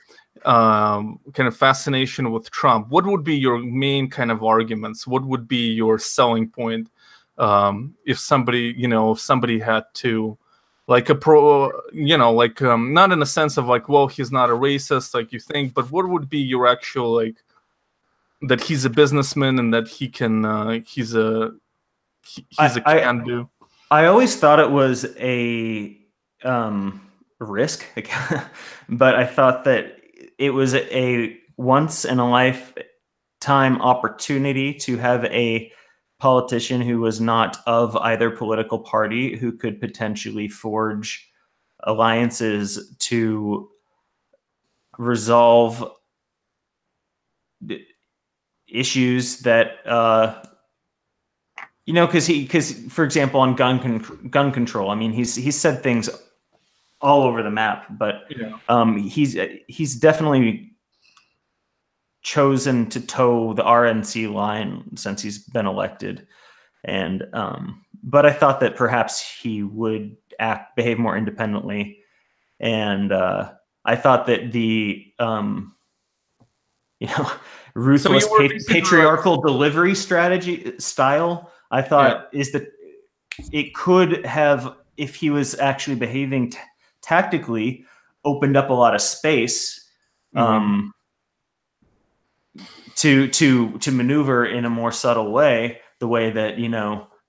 kind of fascination with Trump, what would be your main kind of arguments? What would be your selling point? If somebody had to, like not in a sense of like, well, he's not a racist like you think, but what would be your actual, like, that he's a businessman and that he can, he's a can-do? I always thought it was a risk, but I thought that it was a once in a lifetime opportunity to have a politician who was not of either political party who could potentially forge alliances to resolve issues that because for example, on gun control, I mean, he's said things all over the map, but he's definitely chosen to toe the RNC line since he's been elected, and but I thought that perhaps he would behave more independently, and I thought that the ruthless patriarchal delivery style, I thought is that it could have, if he was actually behaving tactically, opened up a lot of space to maneuver in a more subtle way, the way that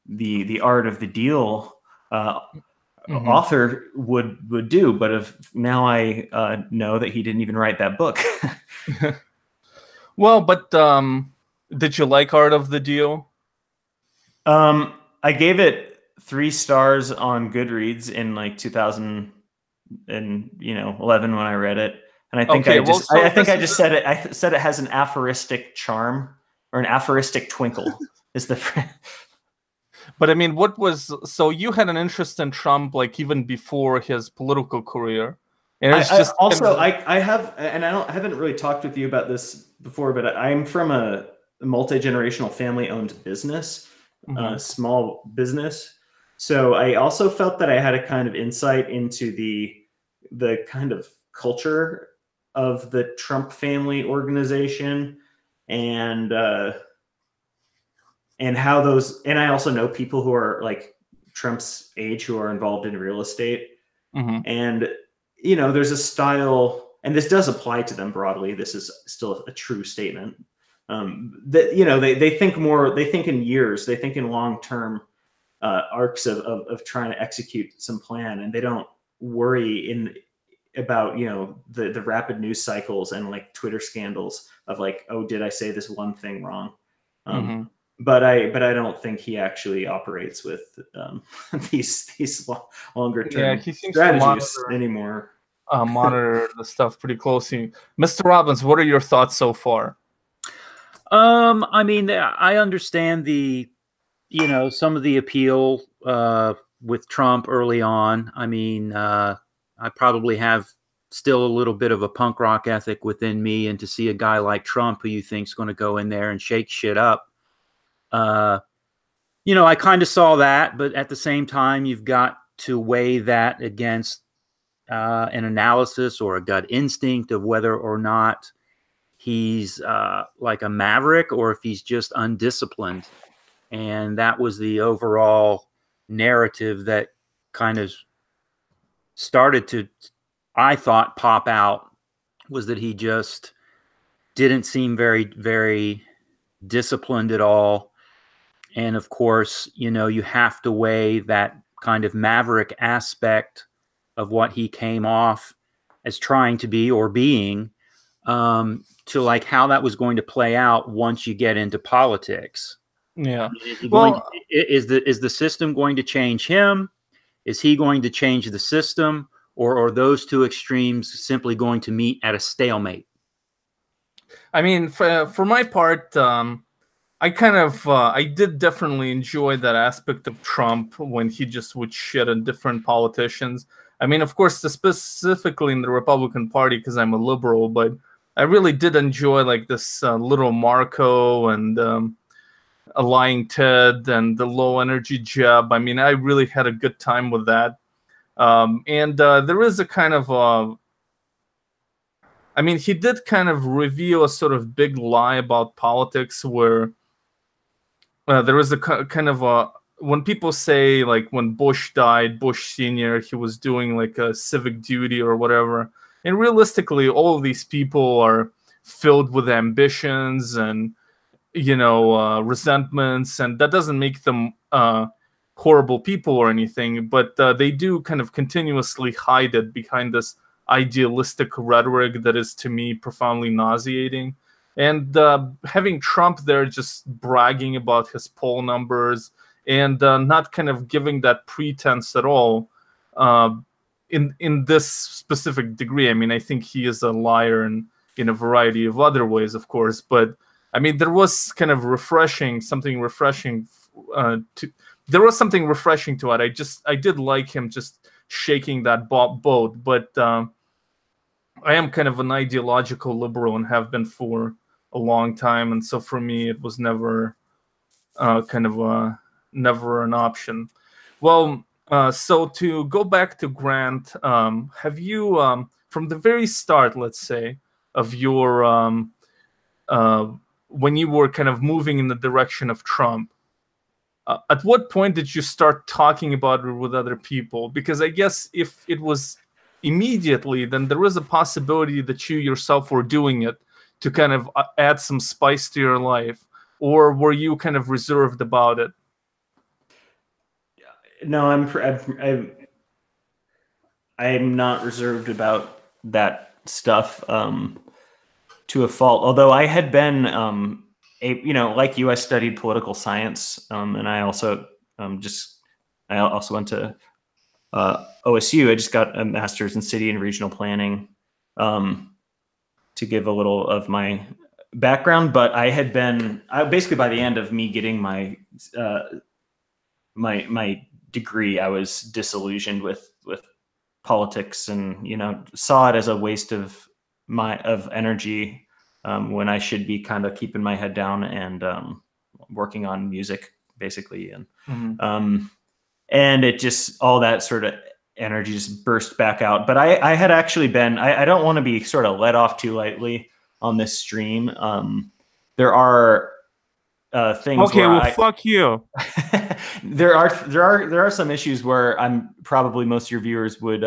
the art of the deal author would do. But now I know that he didn't even write that book. Well, but did you like Art of the Deal? I gave it 3 stars on Goodreads in like 2011 when I read it, and I think I just said it. I said it has an aphoristic charm or an aphoristic twinkle. Is the But I mean, so you had an interest in Trump like even before his political career, and it's I haven't really talked with you about this before, but I'm from a multi-generational family-owned business. Small business. So I also felt that I had a kind of insight into the kind of culture of the Trump family organization, and how those, and I also know people who are like Trump's age who are involved in real estate. And there's a style, and this does apply to them broadly. This is still a true statement. That they think more. They think in years. They think in long-term arcs of trying to execute some plan, and they don't worry about the rapid news cycles and like Twitter scandals of like, oh, did I say this one thing wrong? But I don't think he actually operates with these longer term strategies anymore. Monitor the stuff pretty closely. Mr. Robbins, what are your thoughts so far? I mean, I understand some of the appeal with Trump early on. I mean, I probably have still a little bit of a punk rock ethic within me, and to see a guy like Trump, who you think's going to go in there and shake shit up, you know, I kind of saw that. But at the same time, you've got to weigh that against an analysis or a gut instinct of whether or not he's like a maverick, or if he's just undisciplined. And that was the overall narrative that kind of started to, I thought, pop out, was that he just didn't seem very, very disciplined at all. And of course, you know, you have to weigh that kind of maverick aspect of what he came off as trying to be or being, to like how that was going to play out once you get into politics. Yeah. Is the system going to change him? Is he going to change the system? Or are those two extremes simply going to meet at a stalemate? I mean, for my part, I kind of I did definitely enjoy that aspect of Trump when he just would shit on different politicians. I mean, of course, specifically in the Republican Party, because I'm a liberal, but I really did enjoy like this little Marco and a lying Ted and the low energy Jeb. I mean, I really had a good time with that. And there is a kind of, I mean, he did kind of reveal a sort of big lie about politics where there was a kind of a, when people say like when Bush died, Bush Sr., he was doing like a civic duty or whatever. And realistically, all of these people are filled with ambitions and, you know, resentments, and that doesn't make them horrible people or anything, but they do kind of continuously hide it behind this idealistic rhetoric that is, to me, profoundly nauseating. And having Trump there just bragging about his poll numbers and not kind of giving that pretense at all in this specific degree. I mean, I think he is a liar in a variety of other ways, of course, but I mean, there was kind of something refreshing there was something refreshing to it. I did like him just shaking that boat, but I am kind of an ideological liberal and have been for a long time, and so for me it was never never an option. Well, so to go back to Grant, have you from the very start, let's say, of your when you were kind of moving in the direction of Trump, at what point did you start talking about it with other people? Because I guess if it was immediately, then there is a possibility that you yourself were doing it to kind of add some spice to your life. Or were you kind of reserved about it? No, I'm not reserved about that stuff to a fault. Although I had been like you, I studied political science, and I also went to OSU. I just got a master's in city and regional planning, to give a little of my background. But I had been basically, by the end of me getting my my degree, I was disillusioned with politics, and saw it as a waste of energy. When I should be kind of keeping my head down and working on music, basically, and and it just, all that sort of energy just burst back out. But I had actually been, I don't want to be sort of let off too lightly on this stream. There are things. Okay, well, fuck you. there are some issues where I'm probably most of your viewers would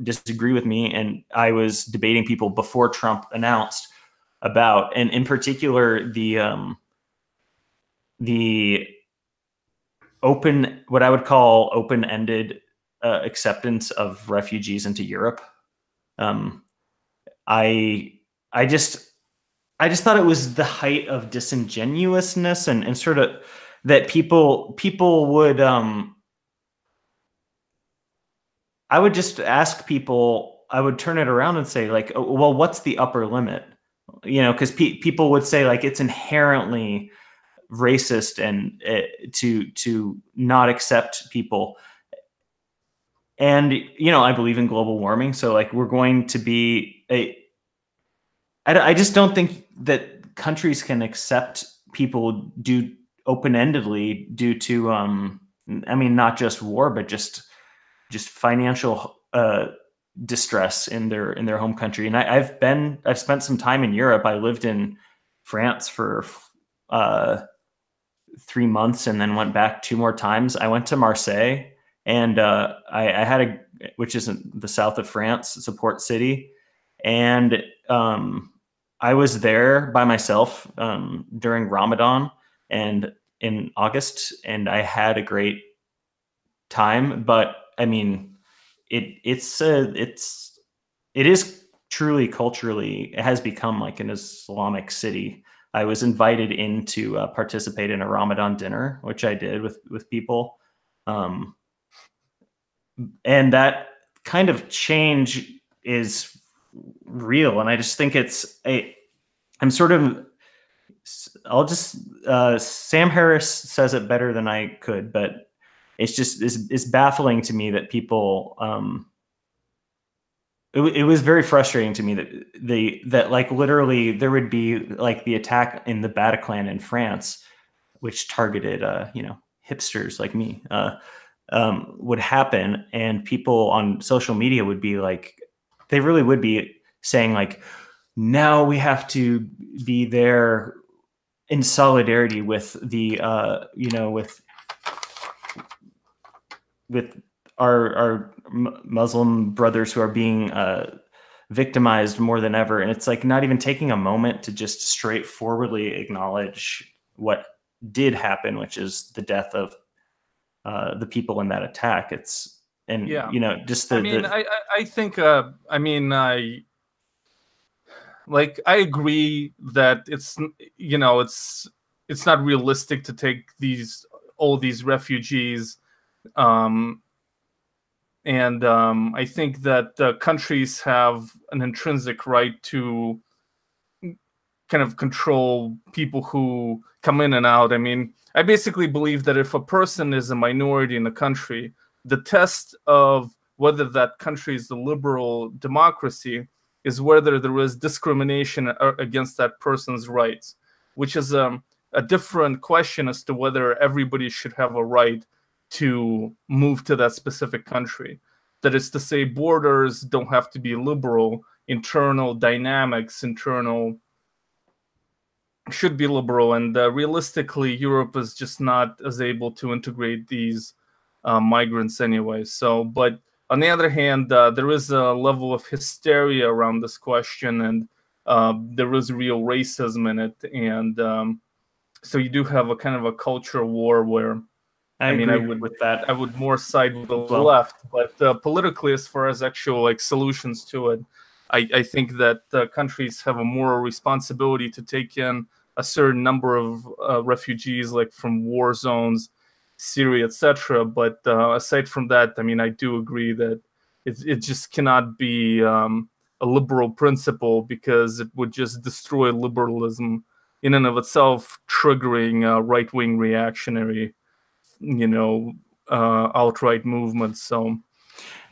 disagree with me, and I was debating people before Trump announced about, and in particular the open, what I would call open-ended acceptance of refugees into Europe. I just thought it was the height of disingenuousness and sort of that people would, I would just ask people, I would turn it around and say, like, oh, well, what's the upper limit? Because people would say, like, it's inherently racist and to not accept people. and I believe in global warming, so like we're going to be I just don't think that countries can accept people do open-endedly due to not just war, but just financial distress in their home country. And I've spent some time in Europe. I lived in France for 3 months and then went back 2 more times. I went to Marseille, and I had which is in the south of France. It's a port city, and I was there by myself during Ramadan and in August, and I had a great time. But I mean, it is truly culturally, it has become like an Islamic city. I was invited in to participate in a Ramadan dinner, which I did with people, and that kind of change is real. And I just think Sam Harris says it better than I could, but it's baffling to me that people, it was very frustrating to me that like literally there would be like the attack in the Bataclan in France, which targeted, hipsters like me, would happen. And people on social media would be like, they really would be saying like, now we have to be there in solidarity with the, with our Muslim brothers who are being victimized more than ever. And it's like not even taking a moment to just straightforwardly acknowledge what did happen, which is the death of the people in that attack. I think I agree that it's not realistic to take all these refugees, and I think that countries have an intrinsic right to kind of control people who come in and out. I mean, I basically believe that if a person is a minority in a country, the test of whether that country is a liberal democracy is whether there is discrimination against that person's rights, which is a different question as to whether everybody should have a right to move to that specific country. That is to say, borders don't have to be liberal. Internal dynamics, should be liberal. And realistically, Europe is just not as able to integrate these migrants anyway. So, but on the other hand, there is a level of hysteria around this question, and there is real racism in it. And so you do have a kind of a culture war where, I would more side with the left, but politically, as far as actual solutions to it, I think that countries have a moral responsibility to take in a certain number of refugees, like from war zones, Syria, etc. But aside from that, I do agree that it just cannot be a liberal principle, because it would just destroy liberalism in and of itself, triggering right-wing reactionary outright movements. So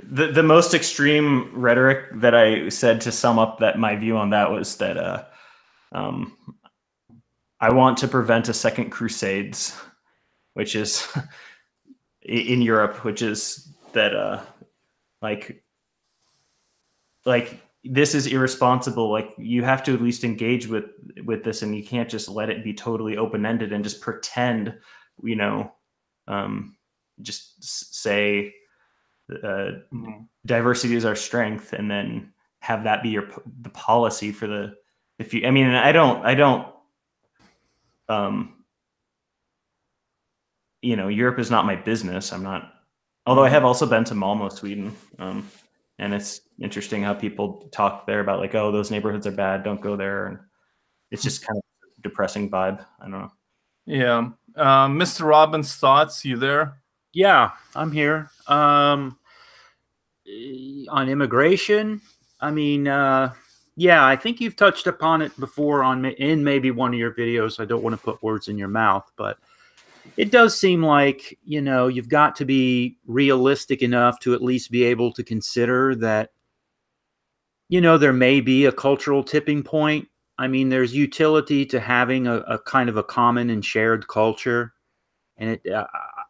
the most extreme rhetoric that I said to sum up my view on that was that I want to prevent a second Crusades, which is in Europe, which is that like this is irresponsible. Like, you have to at least engage with this, and you can't just let it be totally open-ended and just pretend, just say diversity is our strength, and then have that be the policy for the Europe is not my business. I'm not, although I have also been to Malmo, Sweden, and it's interesting how people talk there about like, oh, those neighborhoods are bad, don't go there, and it's just kind of a depressing vibe. I don't know. Yeah. Mr. Robbins, thoughts? You there? Yeah, I'm here. On immigration, I think you've touched upon it before in maybe one of your videos. I don't want to put words in your mouth, but it does seem like, you know, you've got to be realistic enough to at least be able to consider that, you know, there may be a cultural tipping point. I mean, there's utility to having a kind of a common and shared culture. And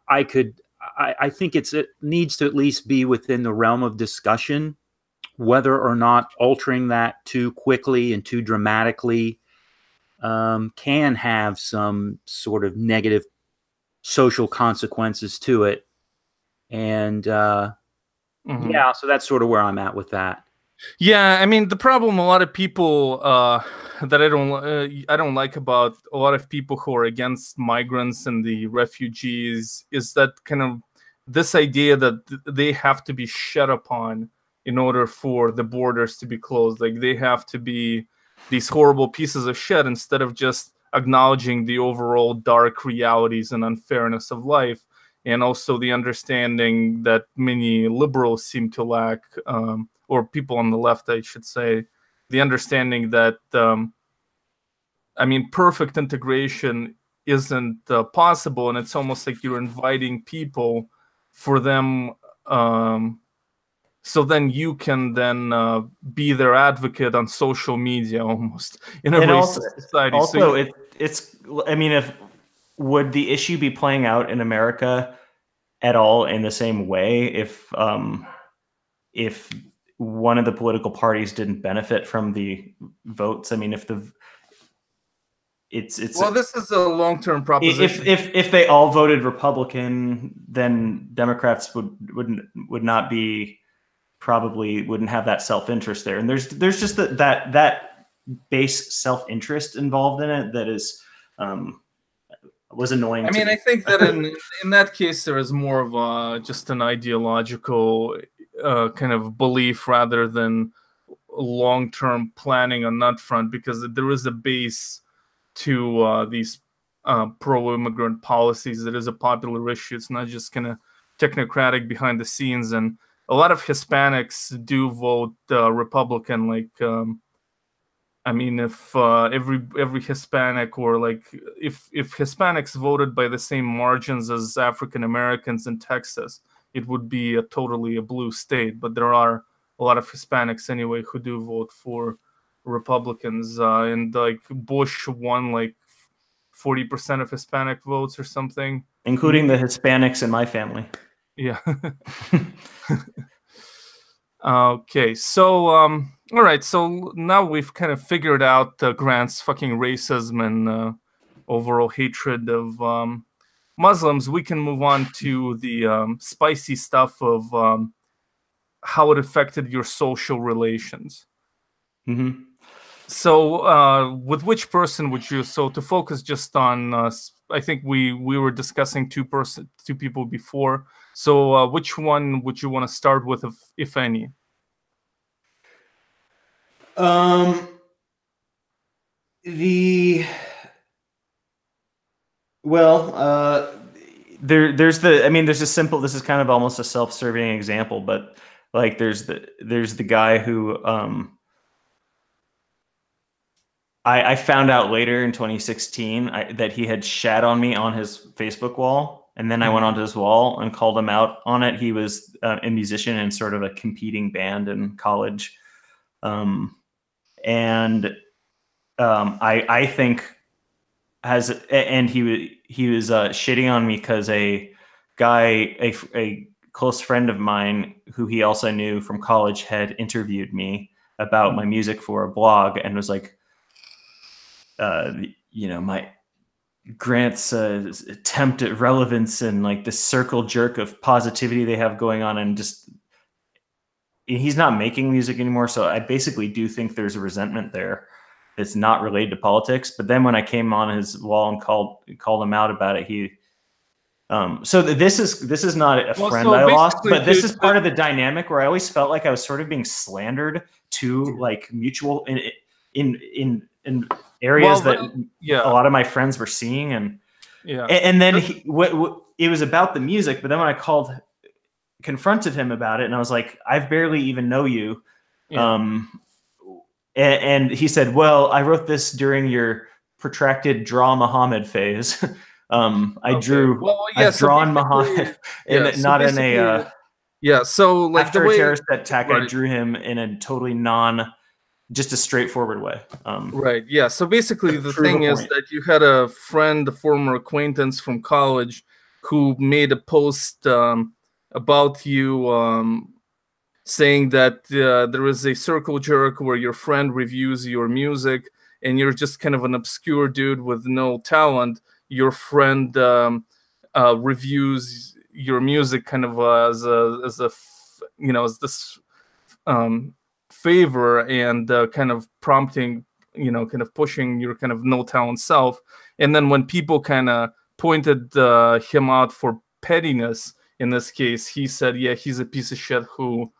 I think it needs to at least be within the realm of discussion, whether or not altering that too quickly and too dramatically can have some sort of negative social consequences to it. And yeah, so that's sort of where I'm at with that. Yeah, I mean, the problem a lot of people that I don't like about a lot of people who are against migrants and the refugees is that kind of this idea that they have to be shed upon in order for the borders to be closed. Like they have to be these horrible pieces of shit instead of just acknowledging the overall dark realities and unfairness of life, and also the understanding that many liberals seem to lack, or people on the left, I should say, the understanding that, I mean, perfect integration isn't possible, and it's almost like you're inviting people for them, so then you can then be their advocate on social media, almost in a racist society. Also, so it's. I mean, would the issue be playing out in America at all in the same way if one of the political parties didn't benefit from the votes? I mean, if it's well, this is a long-term proposition. If they all voted Republican, then Democrats would not be, probably wouldn't have that self-interest there. And there's just that base self-interest involved in it that is was annoying. I mean, I think that in that case there is more of just an ideological kind of belief rather than long-term planning on that front, because there is a base to these pro-immigrant policies that is a popular issue. It's not just kind of technocratic behind the scenes, and a lot of Hispanics do vote Republican. Like, I mean, if every Hispanic, or like if Hispanics voted by the same margins as African Americans in Texas, it would be totally a blue state. But there are a lot of Hispanics anyway who do vote for Republicans, and like Bush won like 40% of Hispanic votes or something, including the Hispanics in my family. Yeah. Okay, so all right, so now we've kind of figured out Grant's fucking racism and overall hatred of Muslims. We can move on to the spicy stuff of how it affected your social relations. Mm-hmm. So with which person would you, so to focus just on I think we were discussing two people before, so which one would you want to start with, if any? There's a simple, this is kind of almost a self-serving example, but like there's the guy who I found out later in 2016 that he had shat on me on his Facebook wall, and then I went onto his wall and called him out on it. He was a musician in sort of a competing band in college, I think he was shitting on me because a close friend of mine who he also knew from college had interviewed me about my music for a blog and was like, my Grant's attempt at relevance and like the circle jerk of positivity they have going on, and just he's not making music anymore. So I basically do think there's a resentment there that's not related to politics. But then when I came on his wall and called him out about it, so this is not a friend I lost, but this is part of the dynamic where I always felt like I was sort of being slandered to like mutual in areas that a lot of my friends were seeing, and then it was about the music. But then when I confronted him about it, and I was like, I barely even know you. And he said, well, I wrote this during your protracted Draw Muhammad phase, I drew. Well, yeah, I've drawn Muhammad, not in a. Yeah, so like after the way, a terrorist attack, right. I drew him in a totally just a straightforward way. Right. Yeah. So basically, the thing is that you had a friend, a former acquaintance from college, who made a post about you, saying that there is a circle jerk where your friend reviews your music, and you're just kind of an obscure dude with no talent. Your friend reviews your music kind of as as this favor, and kind of prompting, kind of pushing your kind of no talent self. And then when people kind of pointed him out for pettiness in this case, he said, yeah, he's a piece of shit who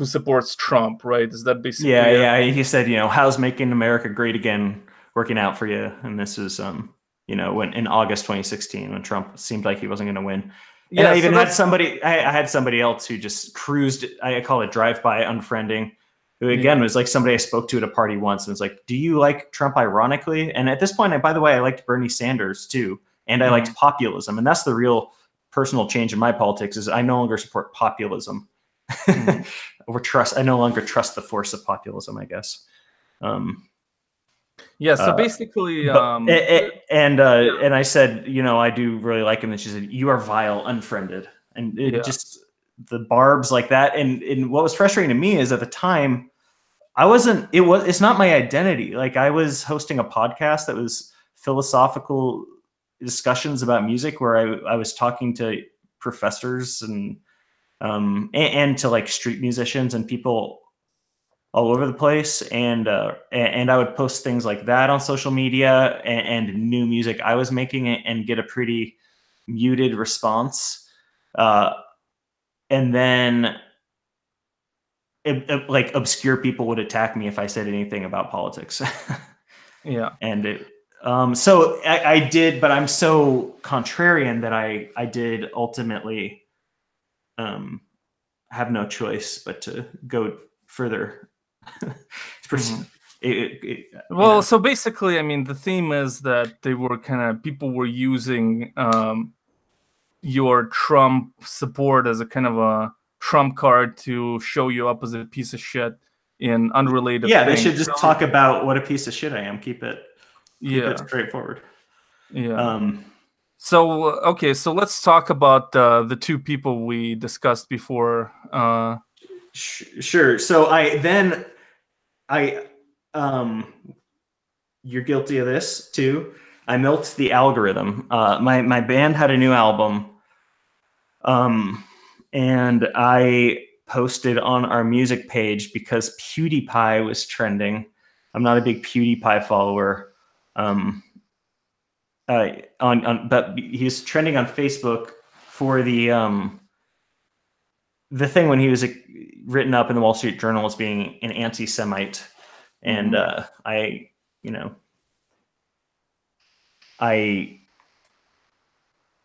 supports Trump, right? Is that basically yeah, he said, how's making America great again working out for you? And this is when in August 2016, when Trump seemed like he wasn't going to win. And I even had somebody, I had somebody else who just cruised, I call it drive-by unfriending, who again was like somebody I spoke to at a party once and was like, do you like Trump ironically? And at this point, by the way, I liked Bernie Sanders too. And I liked populism. And that's the real personal change in my politics, is I no longer support populism. I no longer trust the force of populism, I guess. Yeah, so basically, and I said, I do really like him. And she said, you are vile, unfriended. And just the barbs like that. And what was frustrating to me is at the time, it's not my identity. Like, I was hosting a podcast that was philosophical discussions about music, where I was talking to professors and to like street musicians and people all over the place, and I would post things like that on social media and new music I was making, and get a pretty muted response, and then like obscure people would attack me if I said anything about politics. Yeah, and so I did, but I'm so contrarian that I did ultimately have no choice but to go further. So basically, I mean, the theme is that people were using your Trump support as a kind of a trump card to show you up as a piece of shit in unrelated things. They should just talk about what a piece of shit I am. Keep it straightforward. Yeah. So let's talk about the two people we discussed before. Sure. So you're guilty of this too. I milked the algorithm. My band had a new album, and I posted on our music page because PewDiePie was trending. I'm not a big PewDiePie follower. But he's trending on Facebook for the thing when he was written up in the Wall Street Journal as being an anti-Semite, and I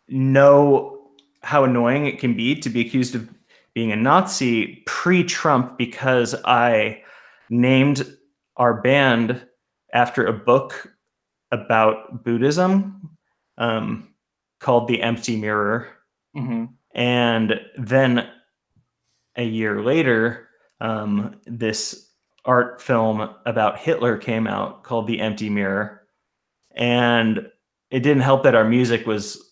know how annoying it can be to be accused of being a Nazi pre-Trump, because I named our band after a book about Buddhism called The Empty Mirror. And then a year later, this art film about Hitler came out called The Empty Mirror. And it didn't help that our music was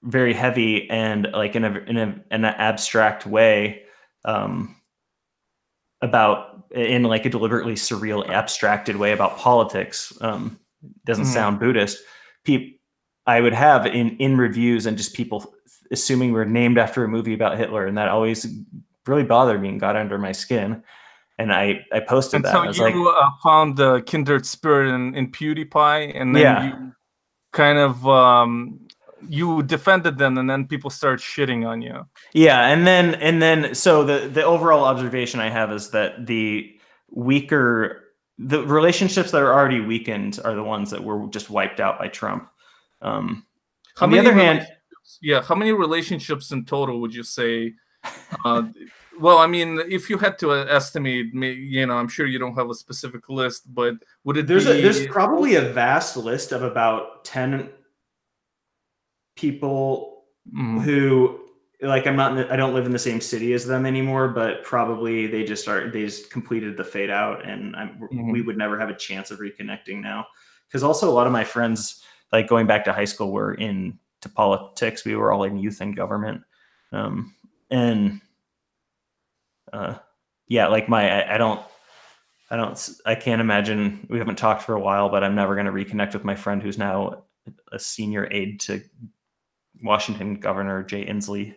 very heavy and like in an abstract way, in like a deliberately surreal, abstracted way about politics. Doesn't sound Buddhist. I would have in reviews and just people assuming we're named after a movie about Hitler, and that always really bothered me and got under my skin. And I posted that. So you found the kindred spirit in PewDiePie, and then you kind of you defended them, and then people start shitting on you. Yeah, and then so the overall observation I have is that the relationships that are already weakened are the ones that were just wiped out by Trump. On the other hand, how many relationships in total would you say? Well, I mean, if you had to estimate, I'm sure you don't have a specific list, but would it there's probably a vast list of about 10 people who, like, I don't live in the same city as them anymore, but probably they just completed the fade out, and we would never have a chance of reconnecting now. Because also a lot of my friends, like going back to high school, were into politics. We were all in youth and government. Yeah, like I can't imagine, we haven't talked for a while, but I'm never going to reconnect with my friend who's now a senior aide to Washington Governor Jay Inslee.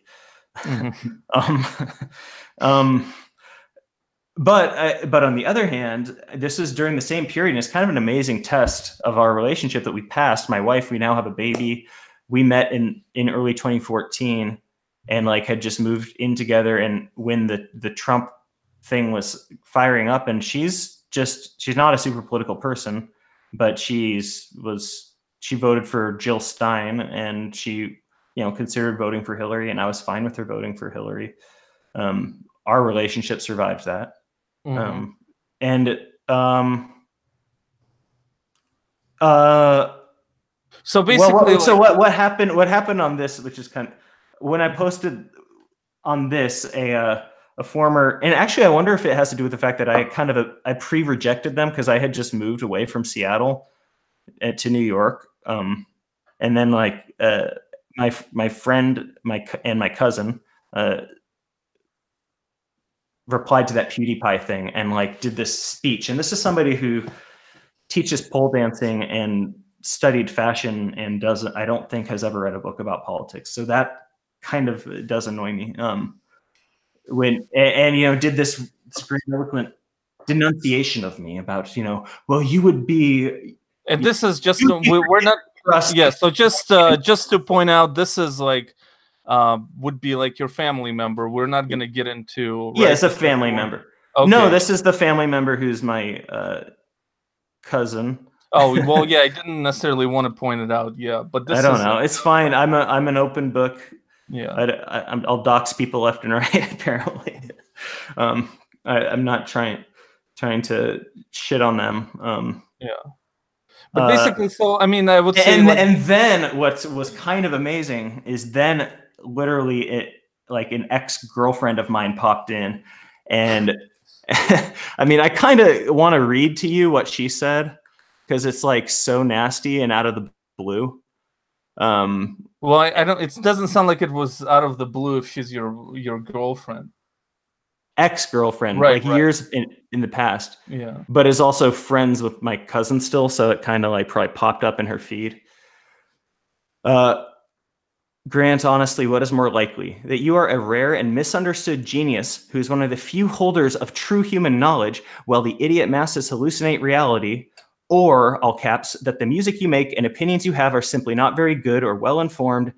But on the other hand, this is during the same period, and it's kind of an amazing test of our relationship that we passed. My wife, we now have a baby. We met in early 2014 and like had just moved in together. And when the Trump thing was firing up, and she's not a super political person, but she voted for Jill Stein, and she, considered voting for Hillary, and I was fine with her voting for Hillary. Our relationship survived that. So basically, what happened on this, which is kind of, when I posted on this, a former, and actually I wonder if it has to do with the fact that I pre-rejected them because I had just moved away from Seattle to New York. And then like my friend, and my cousin replied to that PewDiePie thing and like did this speech. And this is somebody who teaches pole dancing and studied fashion and I don't think has ever read a book about politics. So that kind of does annoy me. Did this great eloquent denunciation of me about, well, you would be. And this is just, we're not. Yeah. So just to point out, this is like, would be like your family member. We're not going to get into. Yeah, it's a family member. Okay. No, this is the family member who's my cousin. Oh, well, yeah, I didn't necessarily want to point it out. Yeah, but this I don't know. It's fine. I'm an open book. Yeah, I'll dox people left and right. Apparently, I'm not trying to shit on them. Yeah, but basically, so I mean, I would say, and then what was kind of amazing is then literally like an ex-girlfriend of mine popped in, and I mean, I kind of want to read to you what she said because it's like so nasty and out of the blue. Well, I don't. It doesn't sound like it was out of the blue if she's your girlfriend, ex-girlfriend, right, years in the past. Yeah, but is also friends with my cousin still, so it kind of like probably popped up in her feed. Grant, honestly, what is more likely? That you are a rare and misunderstood genius who is one of the few holders of true human knowledge, while the idiot masses hallucinate reality, or, all caps, that the music you make and opinions you have are simply not very good or well-informed,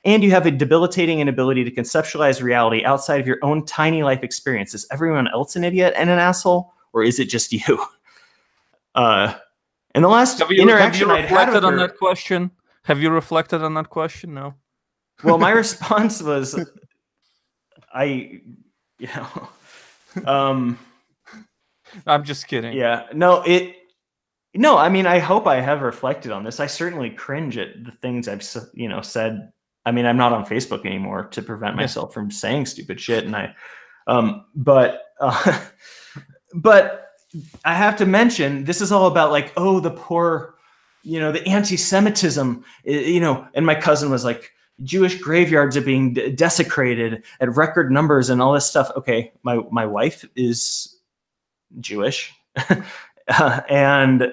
and you have a debilitating inability to conceptualize reality outside of your own tiny life experience. Is everyone else an idiot and an asshole, or is it just you? And the last interaction I'd had with her, on that question. Have you reflected on that question? No. Well, my response was, I'm just kidding. Yeah, no, I mean, I hope I have reflected on this. I certainly cringe at the things I've, said. I mean, I'm not on Facebook anymore to prevent myself from saying stupid shit. And but I have to mention, this is all about like, oh, the poor, the anti-Semitism, and my cousin was like, Jewish graveyards are being desecrated at record numbers and all this stuff. Okay, my wife is Jewish. And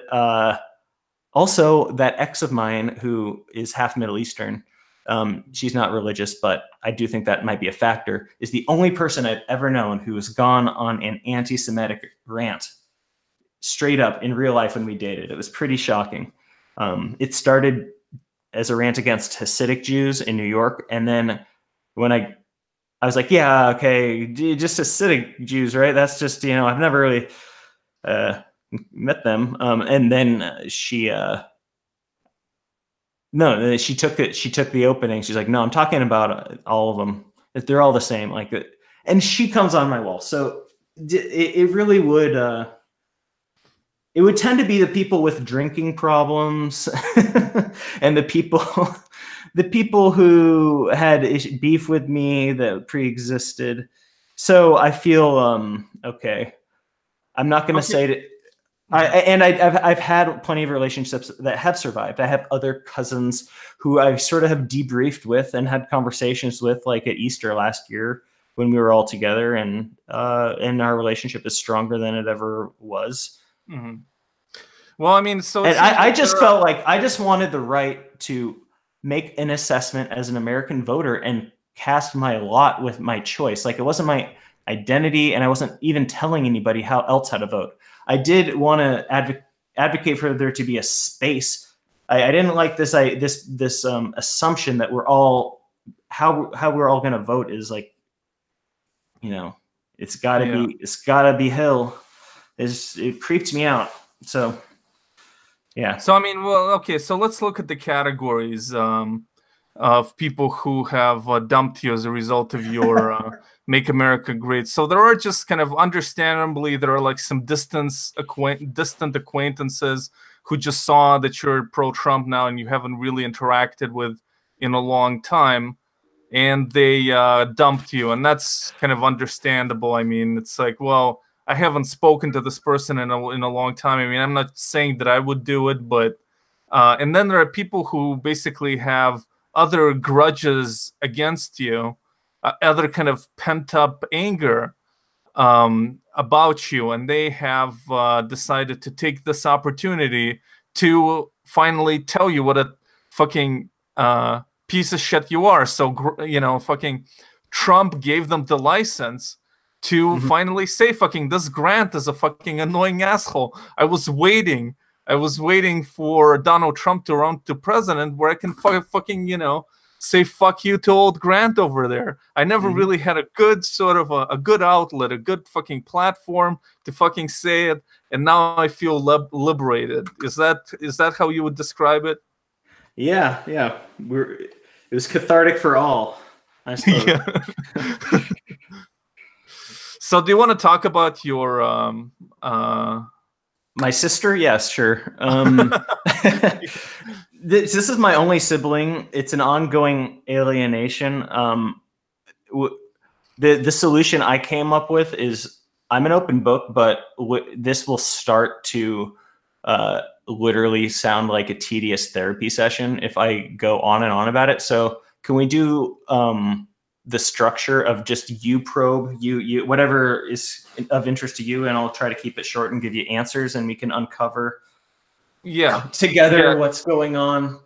also that ex of mine who is half Middle Eastern, she's not religious, but I do think that might be a factor, is the only person I've ever known who has gone on an anti-Semitic rant straight up in real life when we dated. It was pretty shocking. It started as a rant against Hasidic Jews in New York. And then when I was like, yeah, okay, just Hasidic Jews, right? That's just, I've never really met them. And then she took the opening. She's like, no, I'm talking about all of them. They're all the same. Like, and she comes on my wall. So it really would, it would tend to be the people with drinking problems and the people the people who had beef with me that pre-existed. So I feel okay. I'm not going to say it. I've had plenty of relationships that have survived. I have other cousins who I sort of have debriefed with and had conversations with, like at Easter last year when we were all together, and our relationship is stronger than it ever was. Mm-hmm. Well, I mean, so and I just felt like I just wanted the right to make an assessment as an American voter and cast my lot with my choice. Like, it wasn't my identity, and I wasn't even telling anybody how else how to vote. I did want to advocate for there to be a space. I didn't like this assumption that we're all how we're all going to vote is like, you know, it's got to be Hill. It creeped me out. So yeah. So I mean, well, okay. So let's look at the categories of people who have dumped you as a result of your "Make America Great." So there are just kind of understandably there are like some distant acquaintances who just saw that you're pro-Trump now and you haven't really interacted with in a long time, and they dumped you, and that's kind of understandable. I mean, it's like, well, I haven't spoken to this person in a long time. I mean, I'm not saying that I would do it, but and then there are people who basically have other grudges against you, other kind of pent up anger about you, and they have decided to take this opportunity to finally tell you what a fucking piece of shit you are. So fucking Trump gave them the license to finally say, fucking, this Grant is a fucking annoying asshole. I was waiting for Donald Trump to run to president where I can fucking, say fuck you to old Grant over there. I never really had a good sort of a good outlet, a good fucking platform to fucking say it, and now I feel liberated. Is that how you would describe it? Yeah. It was cathartic for all, I suppose. Yeah. So do you want to talk about your my sister? Yes, sure. This is my only sibling. It's an ongoing alienation. The solution I came up with is I'm an open book, but this will start to literally sound like a tedious therapy session if I go on and on about it. So can we do the structure of just you probe, you whatever is of interest to you, and I'll try to keep it short and give you answers, and we can uncover together what's going on.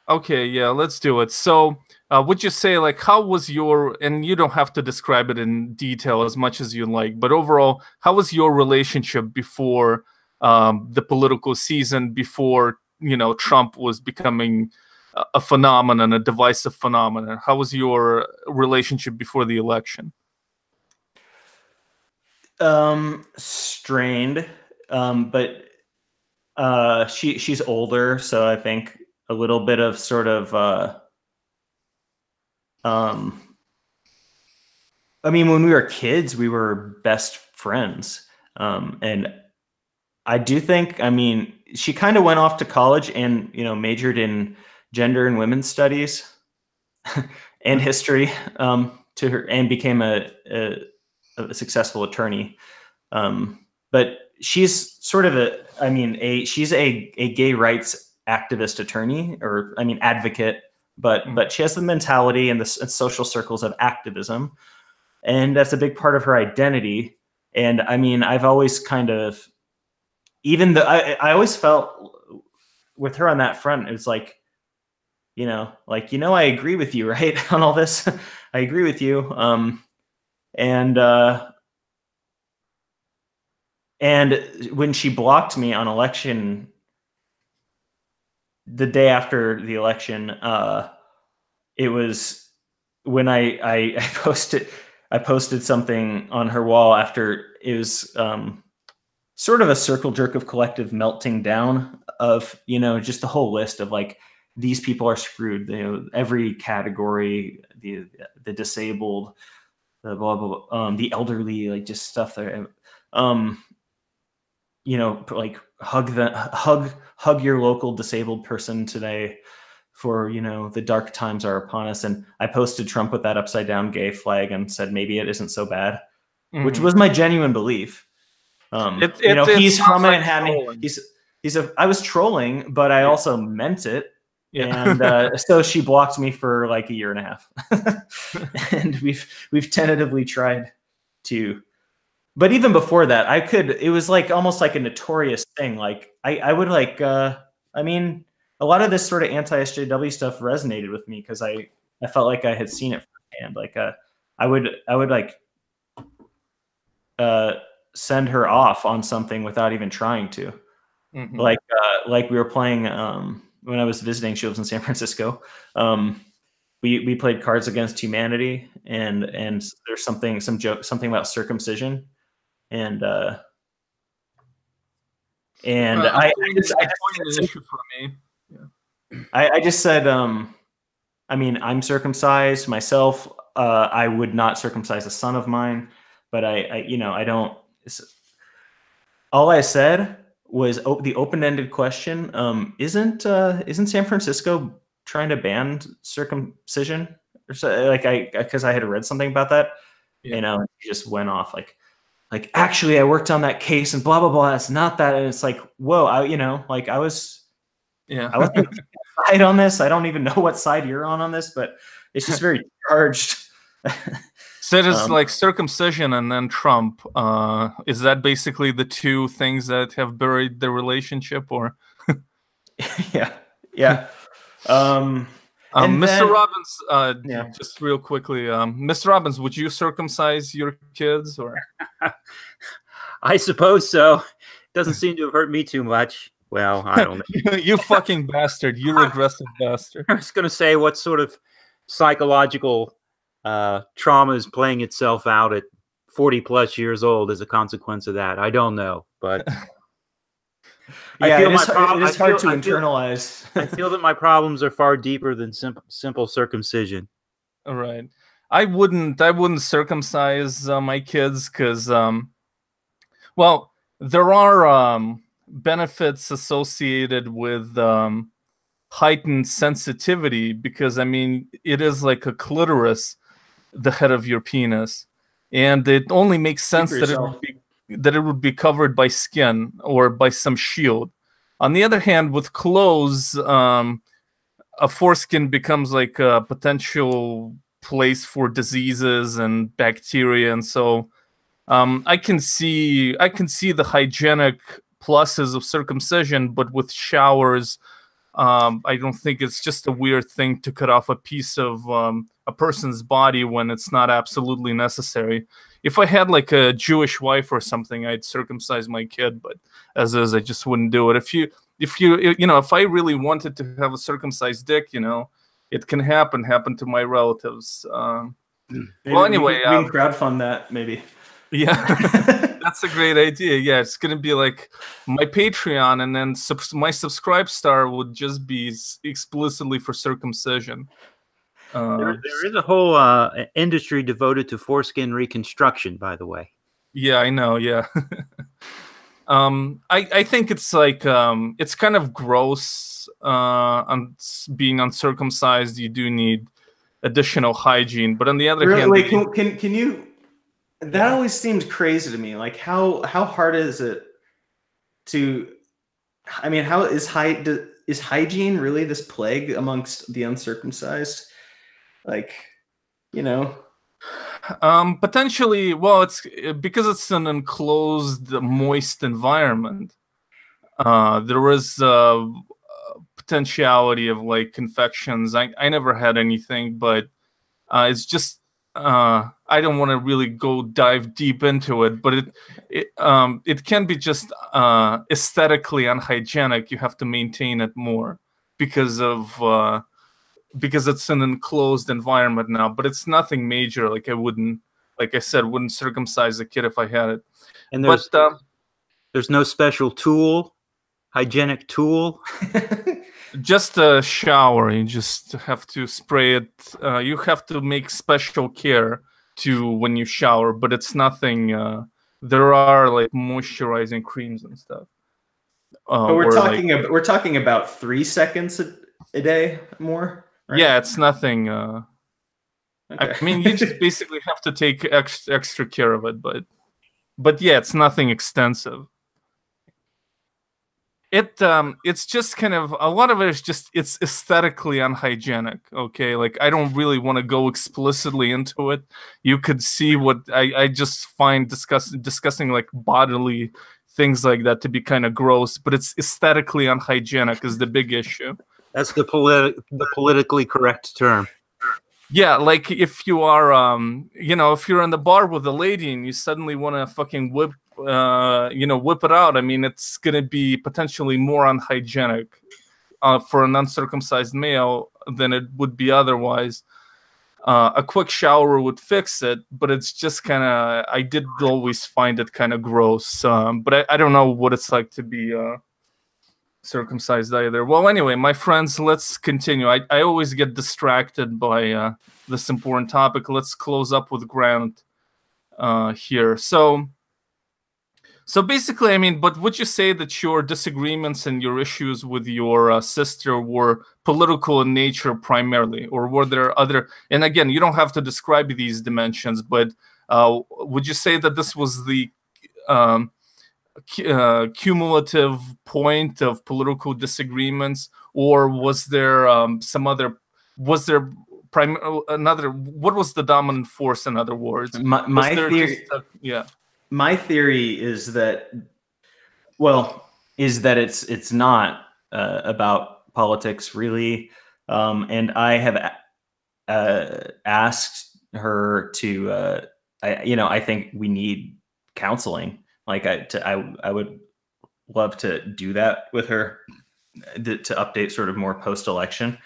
Okay, yeah, let's do it. So would you say, like, how was your, and you don't have to describe it in detail as much as you like, but overall, how was your relationship before the political season, before Trump was becoming a phenomenon, a divisive phenomenon? How was your relationship before the election? Strained, but she's older, so I think a little bit of sort of I mean, when we were kids, we were best friends, and I do think, I mean, she kind of went off to college and majored in gender and women's studies and history to her, and became a successful attorney. But she's sort of she's a gay rights activist attorney, or advocate, but she has the mentality and the social circles of activism, and that's a big part of her identity. And I mean, I've always kind of, even though I always felt with her on that front, it was like, I agree with you, right? On all this, I agree with you. And when she blocked me on election, the day after the election, it was when I posted something on her wall after it was sort of a circle jerk of collective melting down of, just the whole list of like, these people are screwed. Every category, the disabled, the blah blah blah, the elderly, like just stuff there. Like hug your local disabled person today, for the dark times are upon us. And I posted Trump with that upside down gay flag and said maybe it isn't so bad, which was my genuine belief. He's from Manhattan. I was trolling, but I also meant it. Yeah. And so she blocked me for like a year and a half. And we've tentatively tried to, but even before that, it was like almost like a notorious thing. Like I would like, I mean, a lot of this sort of anti-SJW stuff resonated with me because I felt like I had seen it firsthand. Like I would like send her off on something without even trying to. Like we were playing when I was visiting. She lives in San Francisco. We played Cards Against Humanity, and there's something about circumcision, and I just said, I mean, I'm circumcised myself. I would not circumcise a son of mine, but I don't. All I said was the open-ended question. Isn't San Francisco trying to ban circumcision or so? Like because I had read something about that, and he just went off like actually I worked on that case and blah blah blah. It's not that, and it's like whoa, I was side on this. I don't even know what side you're on this, but it's just very charged. So it is like circumcision and then Trump. Is that basically the two things that have buried the relationship, or? Yeah. Mr. Robbins, just real quickly, Mr. Robbins, would you circumcise your kids, or? I suppose so. Doesn't seem to have hurt me too much. Well, I don't know. You fucking bastard. You regressive bastard. I was going to say, what sort of psychological trauma is playing itself out at 40 plus years old as a consequence of that? I don't know, but it is hard to internalize. I feel that my problems are far deeper than simple circumcision. All right. I wouldn't circumcise my kids because, well, there are benefits associated with heightened sensitivity, because I mean it is like a clitoris, the head of your penis, and it only makes sense that it would be covered by skin or by some shield. On the other hand, with clothes, a foreskin becomes like a potential place for diseases and bacteria, and so I can see the hygienic pluses of circumcision, but with showers, I don't think it's just a weird thing to cut off a piece of a person's body when it's not absolutely necessary. If I had like a Jewish wife or something, I'd circumcise my kid, but as is, I just wouldn't do it. If I really wanted to have a circumcised dick, it can happen to my relatives. Well, anyway, we can crowdfund that maybe. Yeah, that's a great idea. Yeah, it's gonna be like my Patreon, and then my Subscribe Star would just be explicitly for circumcision. There is a whole industry devoted to foreskin reconstruction, by the way. Yeah, I know. Yeah, I think it's like it's kind of gross. On being uncircumcised, you do need additional hygiene, but on the other hand, wait, can you? That always seemed crazy to me. Like, how hard is it to? I mean, how is hygiene really this plague amongst the uncircumcised? Like, potentially. Well, it's because it's an enclosed, moist environment. There is potentiality of like infections. I never had anything, but it's just. I don't want to really dive deep into it, but it can be just aesthetically unhygienic. You have to maintain it more because it's an enclosed environment now. But it's nothing major. Like I said, wouldn't circumcise a kid if I had it. And there's no special hygienic tool. Just a shower. You just have to spray it. You have to make special care when you shower, but it's nothing. There are like moisturizing creams and stuff. But we're talking about 3 seconds. a day more. Right? Yeah, it's nothing. Okay. I mean, you just basically have to take extra care of it, but yeah, it's nothing extensive. It's just kind of, a lot of it is just, it's aesthetically unhygienic. Okay, like I don't really want to go explicitly into it. You could see what I just find discussing like bodily things like that to be kind of gross, but it's aesthetically unhygienic is the big issue. That's the politically correct term. Yeah, like if you are, if you're in the bar with a lady and you suddenly want to fucking whip it out. I mean, it's gonna be potentially more unhygienic for an uncircumcised male than it would be otherwise. A quick shower would fix it, but it's just kind of, I did always find it kind of gross. But I don't know what it's like to be circumcised either. Well, anyway, my friends, let's continue. I always get distracted by this important topic. Let's close up with Grant here. So basically, I mean, but would you say that your disagreements and your issues with your sister were political in nature primarily, or were there other? And again, you don't have to describe these dimensions, but would you say that this was the cumulative point of political disagreements, or was there some other? Was there another? What was the dominant force? In other words, my theory, yeah. My theory is that, it's not about politics really, and I have asked her to. I think we need counseling. Like I would love to do that with her to update sort of more post-election.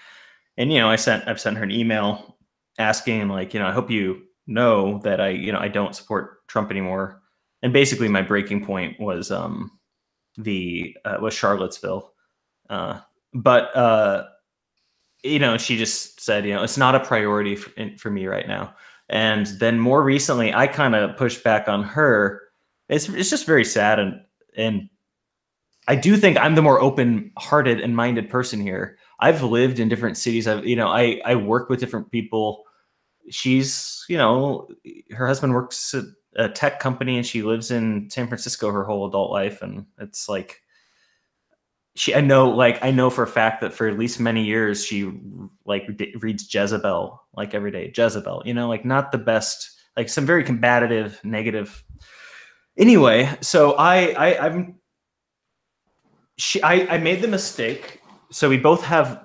And I've sent her an email asking, like, I hope you know that I don't support Trump anymore. And basically, my breaking point was Charlottesville, but she just said, it's not a priority for me right now. And then more recently, I kind of pushed back on her. It's just very sad, and I do think I'm the more open-hearted and minded person here. I've lived in different cities. I work with different people. She's her husband works at a tech company and she lives in San Francisco her whole adult life. And it's like, I know for a fact that for at least many years, she reads Jezebel, like every day. Jezebel, like not the best, like some very combative, negative. Anyway, so I made the mistake. So we both have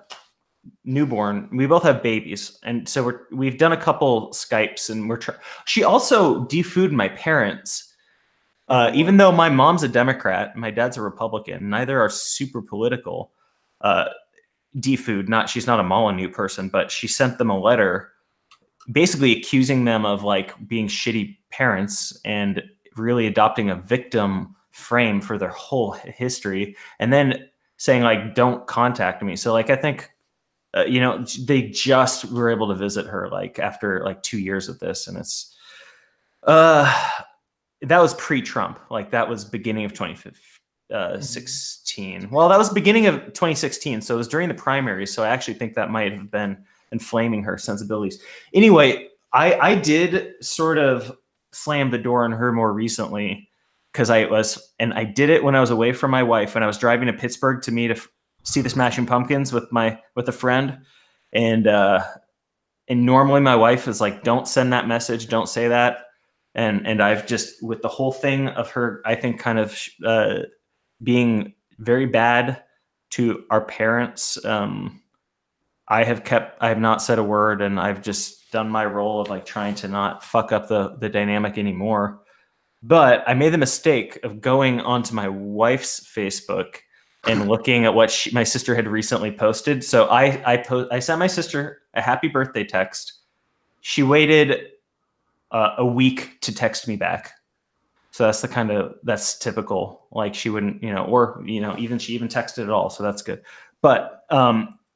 we both have babies, and so we've done a couple Skypes, and she also defooed my parents, even though my mom's a Democrat, my dad's a Republican, neither are super political. Defooed, she's not a Molyneux person, but she sent them a letter basically accusing them of like being shitty parents and really adopting a victim frame for their whole history, and then saying like, don't contact me. So like, I think they just were able to visit her like after like 2 years of this, and it's that was pre-Trump. Like that was beginning of 2016. Well, that was beginning of 2016, so it was during the primaries. So I actually think that might have been inflaming her sensibilities. Anyway, I did sort of slam the door on her more recently because I did it when I was away from my wife, when I was driving to Pittsburgh to meet see the Smashing Pumpkins with a friend, and normally my wife is like, don't send that message, don't say that, and I've just, with the whole thing of her, I think kind of being very bad to our parents, I have not said a word, and I've just done my role of like trying to not fuck up the dynamic anymore. But I made the mistake of going onto my wife's Facebook and looking at what my sister had recently posted. So I sent my sister a happy birthday text. She waited a week to text me back. So that's typical. Like she wouldn't, she even texted at all. So that's good. But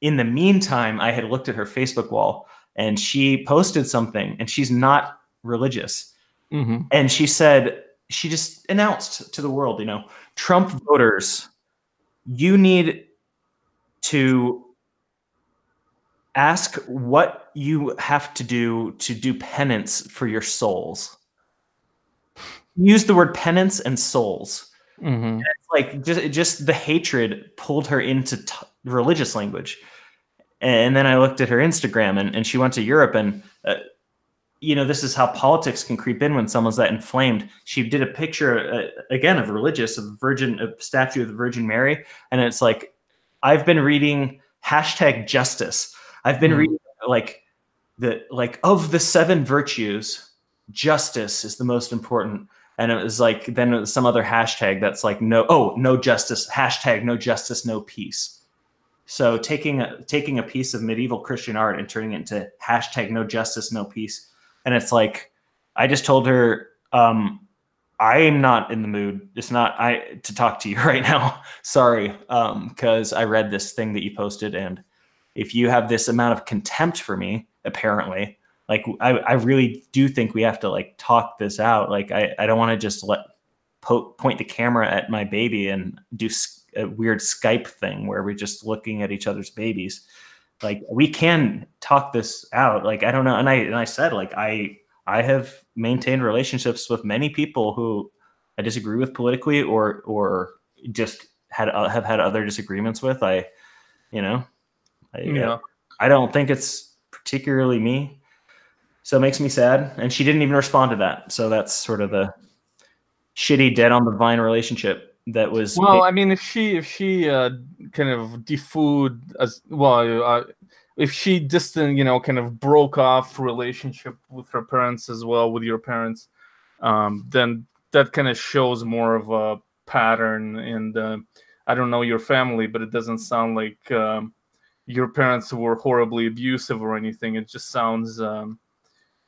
in the meantime, I had looked at her Facebook wall, and she posted something, and she's not religious. Mm-hmm. And she just announced to the world, Trump voters, you need to ask what you have to do penance for your souls. Use the word penance and souls. Mm-hmm. It's like just the hatred pulled her into religious language. And then I looked at her Instagram, and she went to Europe, and this is how politics can creep in when someone's that inflamed. She did a picture again of religious, of a statue of the Virgin Mary, and it's like, I've been reading #justice. I've been reading of the 7 virtues, justice is the most important. And it was like, then it was some other hashtag that's like, no justice, #no justice, no peace. So taking a piece of medieval Christian art and turning it into #no justice, no peace. And it's like, I just told her, I am not in the mood. It's not to talk to you right now. Sorry. Because I read this thing that you posted, and if you have this amount of contempt for me, apparently, like, I really do think we have to like talk this out. Like, I don't want to just point the camera at my baby and do a weird Skype thing where we're just looking at each other's babies. Like, we can talk this out. Like, I don't know. And I said, like, I have maintained relationships with many people who I disagree with politically, or just have had other disagreements with. I don't think it's particularly me. So it makes me sad. And she didn't even respond to that. So that's sort of the shitty dead on the vine relationship that was. Well, I mean, if she kind of defooed as well, if she distant, kind of broke off relationship with her parents as well, with your parents, then that kind of shows more of a pattern. And I don't know your family, but it doesn't sound like your parents were horribly abusive or anything. It just sounds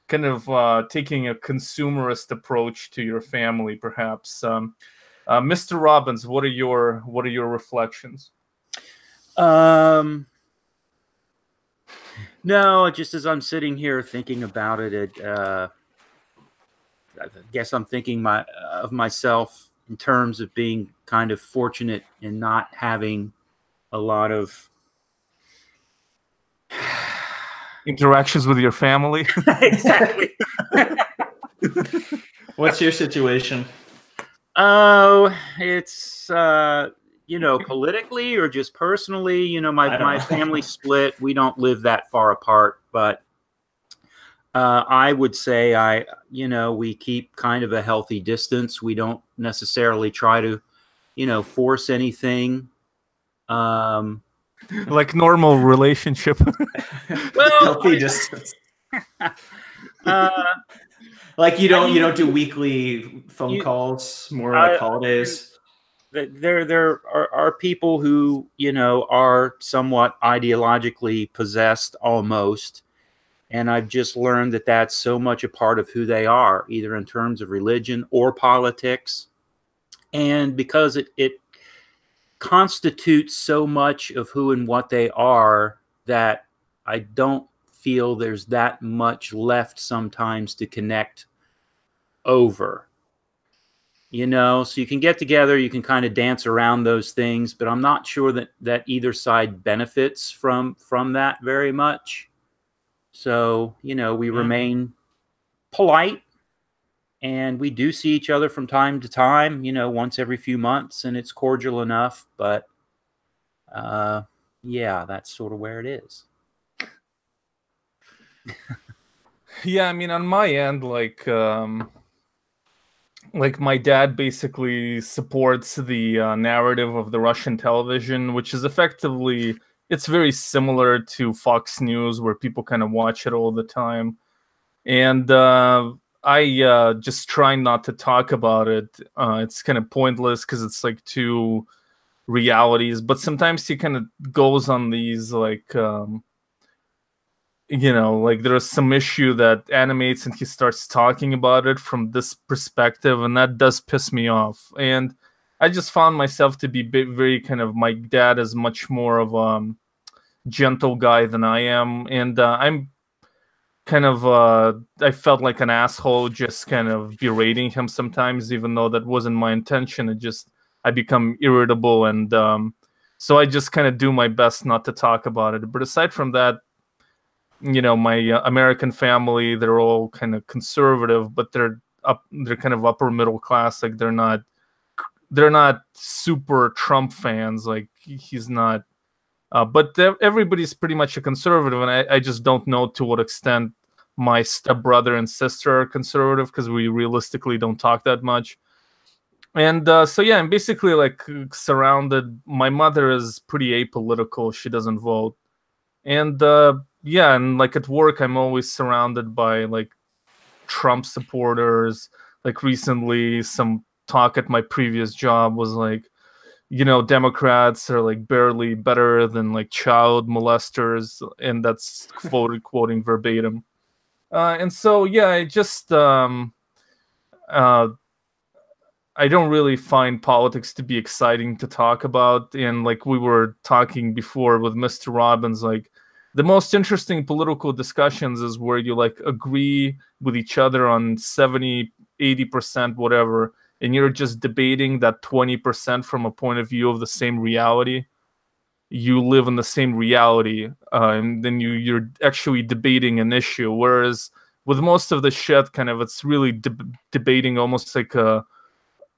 kind of taking a consumerist approach to your family, perhaps. Mr. Robbins, what are your reflections? No, just as I'm sitting here thinking about it, I guess I'm thinking of myself in terms of being kind of fortunate in not having a lot of interactions with your family. Exactly. What's your situation? Oh, it's politically or just personally. My family split. We don't live that far apart, but I would say we keep kind of a healthy distance. We don't necessarily try to force anything. Like normal relationship. Well, healthy distance. Like you don't do weekly phone calls, more like holidays. There are people who are somewhat ideologically possessed almost, and I've just learned that that's so much a part of who they are, either in terms of religion or politics, and because it constitutes so much of who and what they are that I don't feel there's that much left sometimes to connect over. So you can get together, you can kind of dance around those things, but I'm not sure that either side benefits from that very much. So, we remain polite, and we do see each other from time to time, once every few months, and it's cordial enough, but yeah, that's sort of where it is. Yeah, I mean, on my end, like my dad basically supports the narrative of the Russian television, which is effectively, it's very similar to Fox News, where people kind of watch it all the time. And I just try not to talk about it. It's kind of pointless because it's like two realities. But sometimes he kind of goes on these like, like there's some issue that animates and he starts talking about it from this perspective, and that does piss me off. And I just found myself to be very kind of, my dad is much more of a gentle guy than I am, and I'm kind of I felt like an asshole just kind of berating him sometimes, even though that wasn't my intention. I become irritable, and so I just kind of do my best not to talk about it. But aside from that, my American family, they're all kind of conservative, but they're kind of upper middle class. Like they're not super Trump fans. Like he's not, but everybody's pretty much a conservative, and I just don't know to what extent my stepbrother and sister are conservative, because we realistically don't talk that much. And so yeah, I'm basically like surrounded. My mother is pretty apolitical; she doesn't vote, and yeah, and like at work, I'm always surrounded by like Trump supporters. Like recently, some talk at my previous job was like, Democrats are like barely better than like child molesters, and that's quoting verbatim. And so yeah, I don't really find politics to be exciting to talk about. And like we were talking before with Mr. Robbins, like the most interesting political discussions is where you like agree with each other on 70, 80%, whatever, and you're just debating that 20% from a point of view of the same reality. You live in the same reality, and then you're actually debating an issue. Whereas with most of the shit, kind of, it's really debating almost like a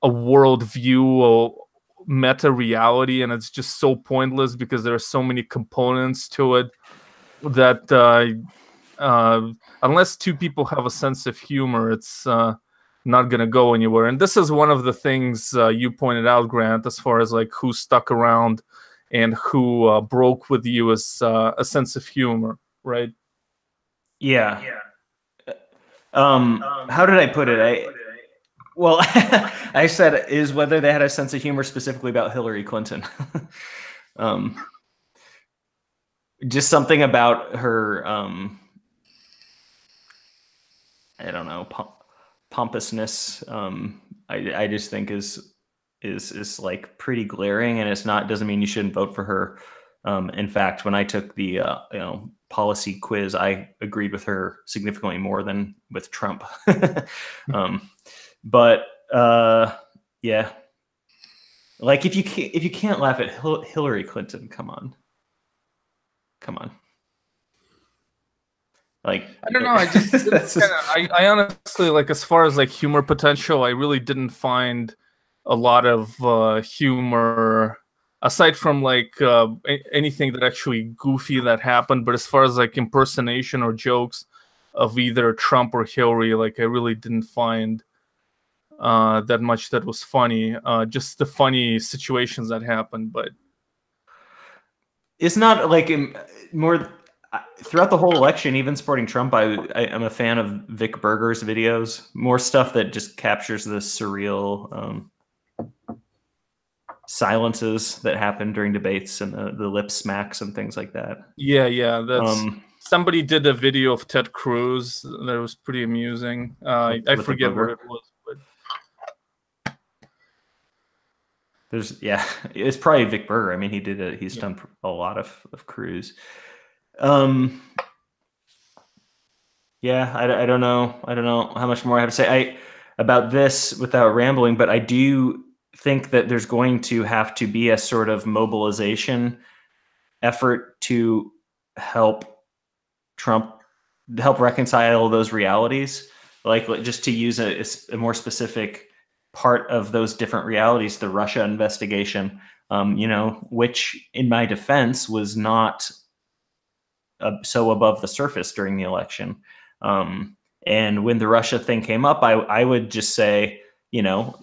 worldview or meta reality, and it's just so pointless because there are so many components to it that unless two people have a sense of humor, it's not going to go anywhere. And this is one of the things you pointed out, Grant, as far as like who stuck around and who broke with you, is a sense of humor, right? Yeah. How did I put it? Well, I said is whether they had a sense of humor specifically about Hillary Clinton. Just something about her, I don't know, pompousness. I just think is like pretty glaring, and doesn't mean you shouldn't vote for her. In fact, when I took the policy quiz, I agreed with her significantly more than with Trump. But yeah, like if you can't laugh at Hillary Clinton, come on. Like I don't know. I just I honestly, like, as far as like humor potential, I really didn't find a lot of humor aside from like anything that actually goofy that happened. But as far as like impersonation or jokes of either Trump or Hillary, like I really didn't find that much that was funny. Just the funny situations that happened, but it's not like more throughout the whole election, even supporting Trump. I am a fan of Vic Berger's videos. More stuff that just captures the surreal silences that happen during debates and the lip smacks and things like that. Yeah, that's somebody did a video of Ted Cruz that was pretty amusing. I forget what it was, but it's probably Vic Berger. I mean, he's done a lot of Cruz. Yeah, I don't know how much more I have to say about this without rambling, but I do think that there's going to have to be a sort of mobilization effort to help Trump reconcile those realities, like just to use a more specific part of those different realities, the Russia investigation, which in my defense was not so above the surface during the election. And when the Russia thing came up, I would just say,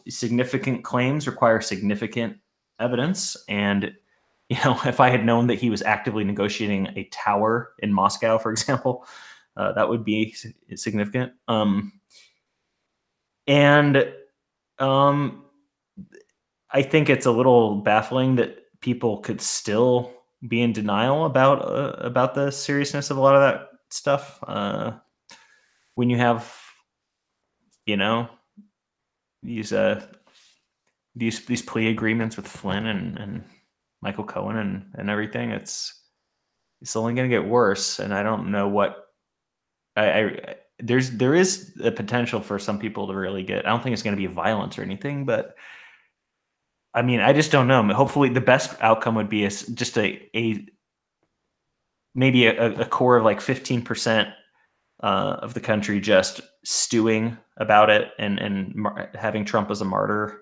significant claims require significant evidence. And, if I had known that he was actively negotiating a tower in Moscow, for example, that would be significant. And I think it's a little baffling that people could still be in denial about the seriousness of a lot of that stuff. When you have, these plea agreements with Flynn and Michael Cohen and everything, it's only going to get worse. And I don't know what there is a potential for some people to really get. I don't think it's going to be violence or anything, but I mean, I just don't know. Hopefully, the best outcome would be just a maybe a core of like 15% of the country just stewing about it and having Trump as a martyr.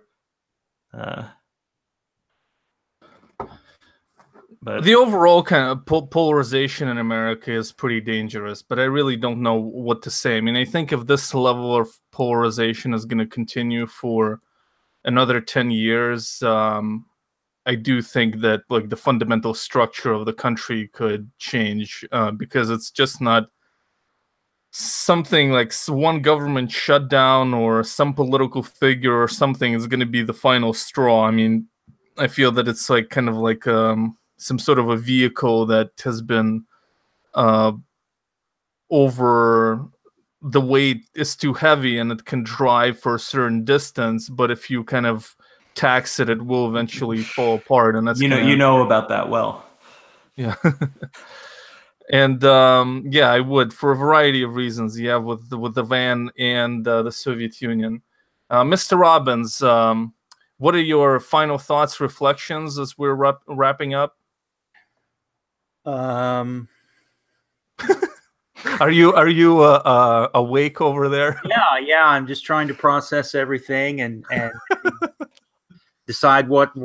But the overall kind of polarization in America is pretty dangerous, but I really don't know what to say. I mean, I think if this level of polarization is going to continue for another 10 years, I do think that like the fundamental structure of the country could change, because it's just not something like one government shutdown or some political figure or something is going to be the final straw. I mean, I feel that it's like kind of like some sort of a vehicle that has been over the weight is too heavy and it can drive for a certain distance, but if you kind of tax it, it will eventually fall apart. And that's you know about that well. Yeah. And yeah, I would, for a variety of reasons. Yeah, with the van and the Soviet Union. Mr. Robbins, what are your final thoughts, reflections as we're wrapping up? Are you awake over there? Yeah. I'm just trying to process everything and decide what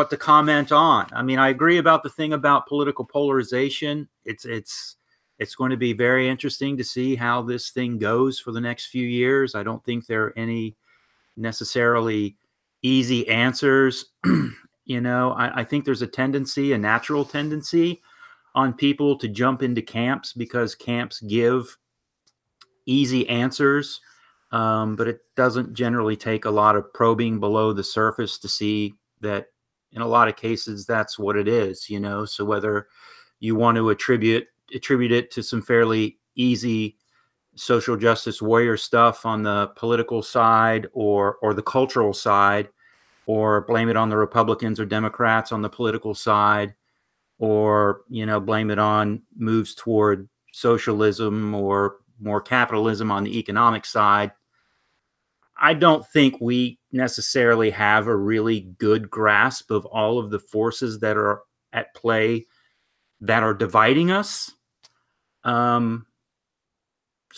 to comment on. I mean, I agree about the thing about political polarization. It's going to be very interesting to see how this thing goes for the next few years. I don't think there are any necessarily easy answers. You know, I think there's a natural tendency on people to jump into camps because camps give easy answers. But it doesn't generally take a lot of probing below the surface to see that in a lot of cases, that's what it is, you know? So whether you want to attribute it to some fairly easy social justice warrior stuff on the political side or the cultural side, or blame it on the Republicans or Democrats on the political side, or, you know, blame it on moves toward socialism or more capitalism on the economic side. I don't think we necessarily have a really good grasp of all of the forces that are at play that are dividing us. So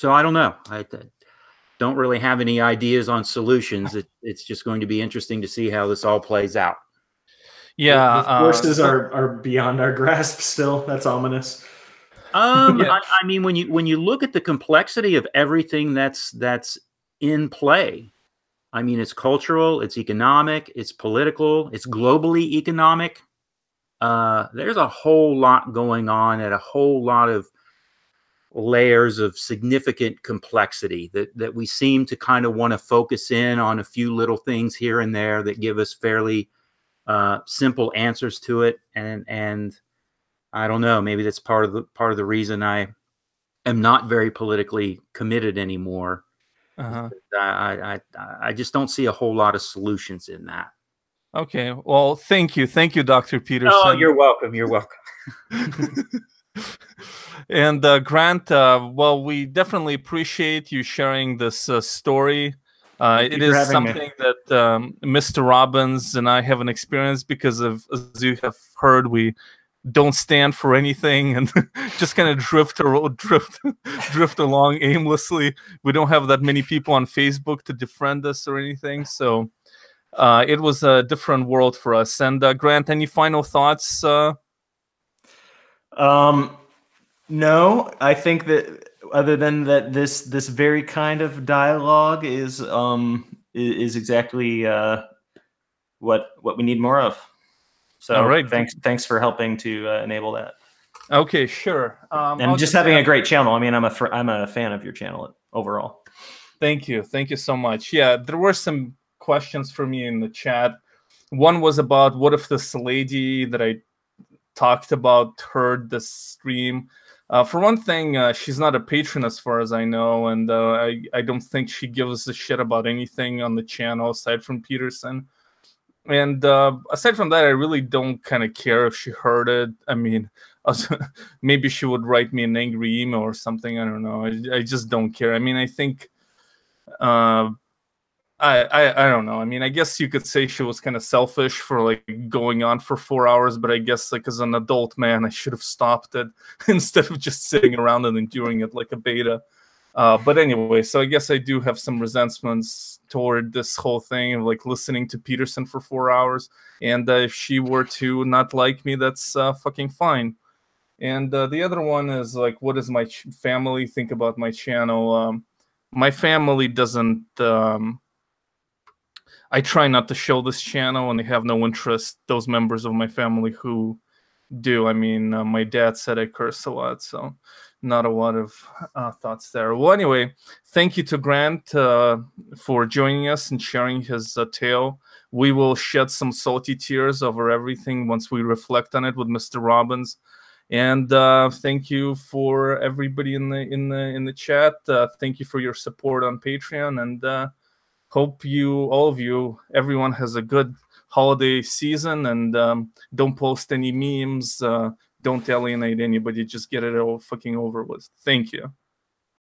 I don't know. I don't really have any ideas on solutions. It's just going to be interesting to see how this all plays out. Yeah, the forces are beyond our grasp still. That's ominous. I mean, when you look at the complexity of everything that's in play, I mean, it's cultural, it's economic, it's political, it's globally economic. There's a whole lot going on at a whole lot of layers of significant complexity that we seem to kind of want to focus in on a few little things here and there that give us fairly simple answers to it. And I don't know, maybe that's part of the reason I am not very politically committed anymore. I just don't see a whole lot of solutions in that. Okay. Well, thank you, Dr. Peterson. Oh, you're welcome. You're welcome. And Grant, well, we definitely appreciate you sharing this story. It is something that Mr. Robbins and I haven't experienced because of, as you have heard, we don't stand for anything and just kind of drift along aimlessly. We don't have that many people on Facebook to defriend us or anything. So it was a different world for us. And Grant, any final thoughts? No, I think that other than that, this very kind of dialogue is exactly what we need more of. So, all right. Thanks for helping to enable that. Okay, sure. And just having a great channel. I mean, I'm a fan of your channel overall. Thank you so much. Yeah, there were some questions for me in the chat. One was about what if this lady that I talked about heard the stream. For one thing, she's not a patron as far as I know, and I don't think she gives a shit about anything on the channel aside from Peterson. And aside from that, I really don't kind of care if she heard it. I mean, maybe she would write me an angry email or something. I don't know. I just don't care. I mean, I think I don't know. I mean, I guess you could say she was kind of selfish for like going on for 4 hours, but I guess like as an adult man, I should have stopped it instead of just sitting around and enduring it like a beta. But anyway, so I guess I do have some resentments toward this whole thing of like listening to Peterson for 4 hours. And if she were to not like me, that's fucking fine. And the other one is like, what does my family think about my channel? My family doesn't. I try not to show this channel, and they have no interest. Those members of my family who do. I mean, my dad said I curse a lot, so not a lot of thoughts there. Well, anyway, thank you to Grant for joining us and sharing his tale. We will shed some salty tears over everything once we reflect on it with Mr. Robbins. And thank you for everybody in the chat. Thank you for your support on Patreon, and hope all of you, everyone has a good holiday season, and don't post any memes. Don't alienate anybody. Just get it all fucking over with. Thank you.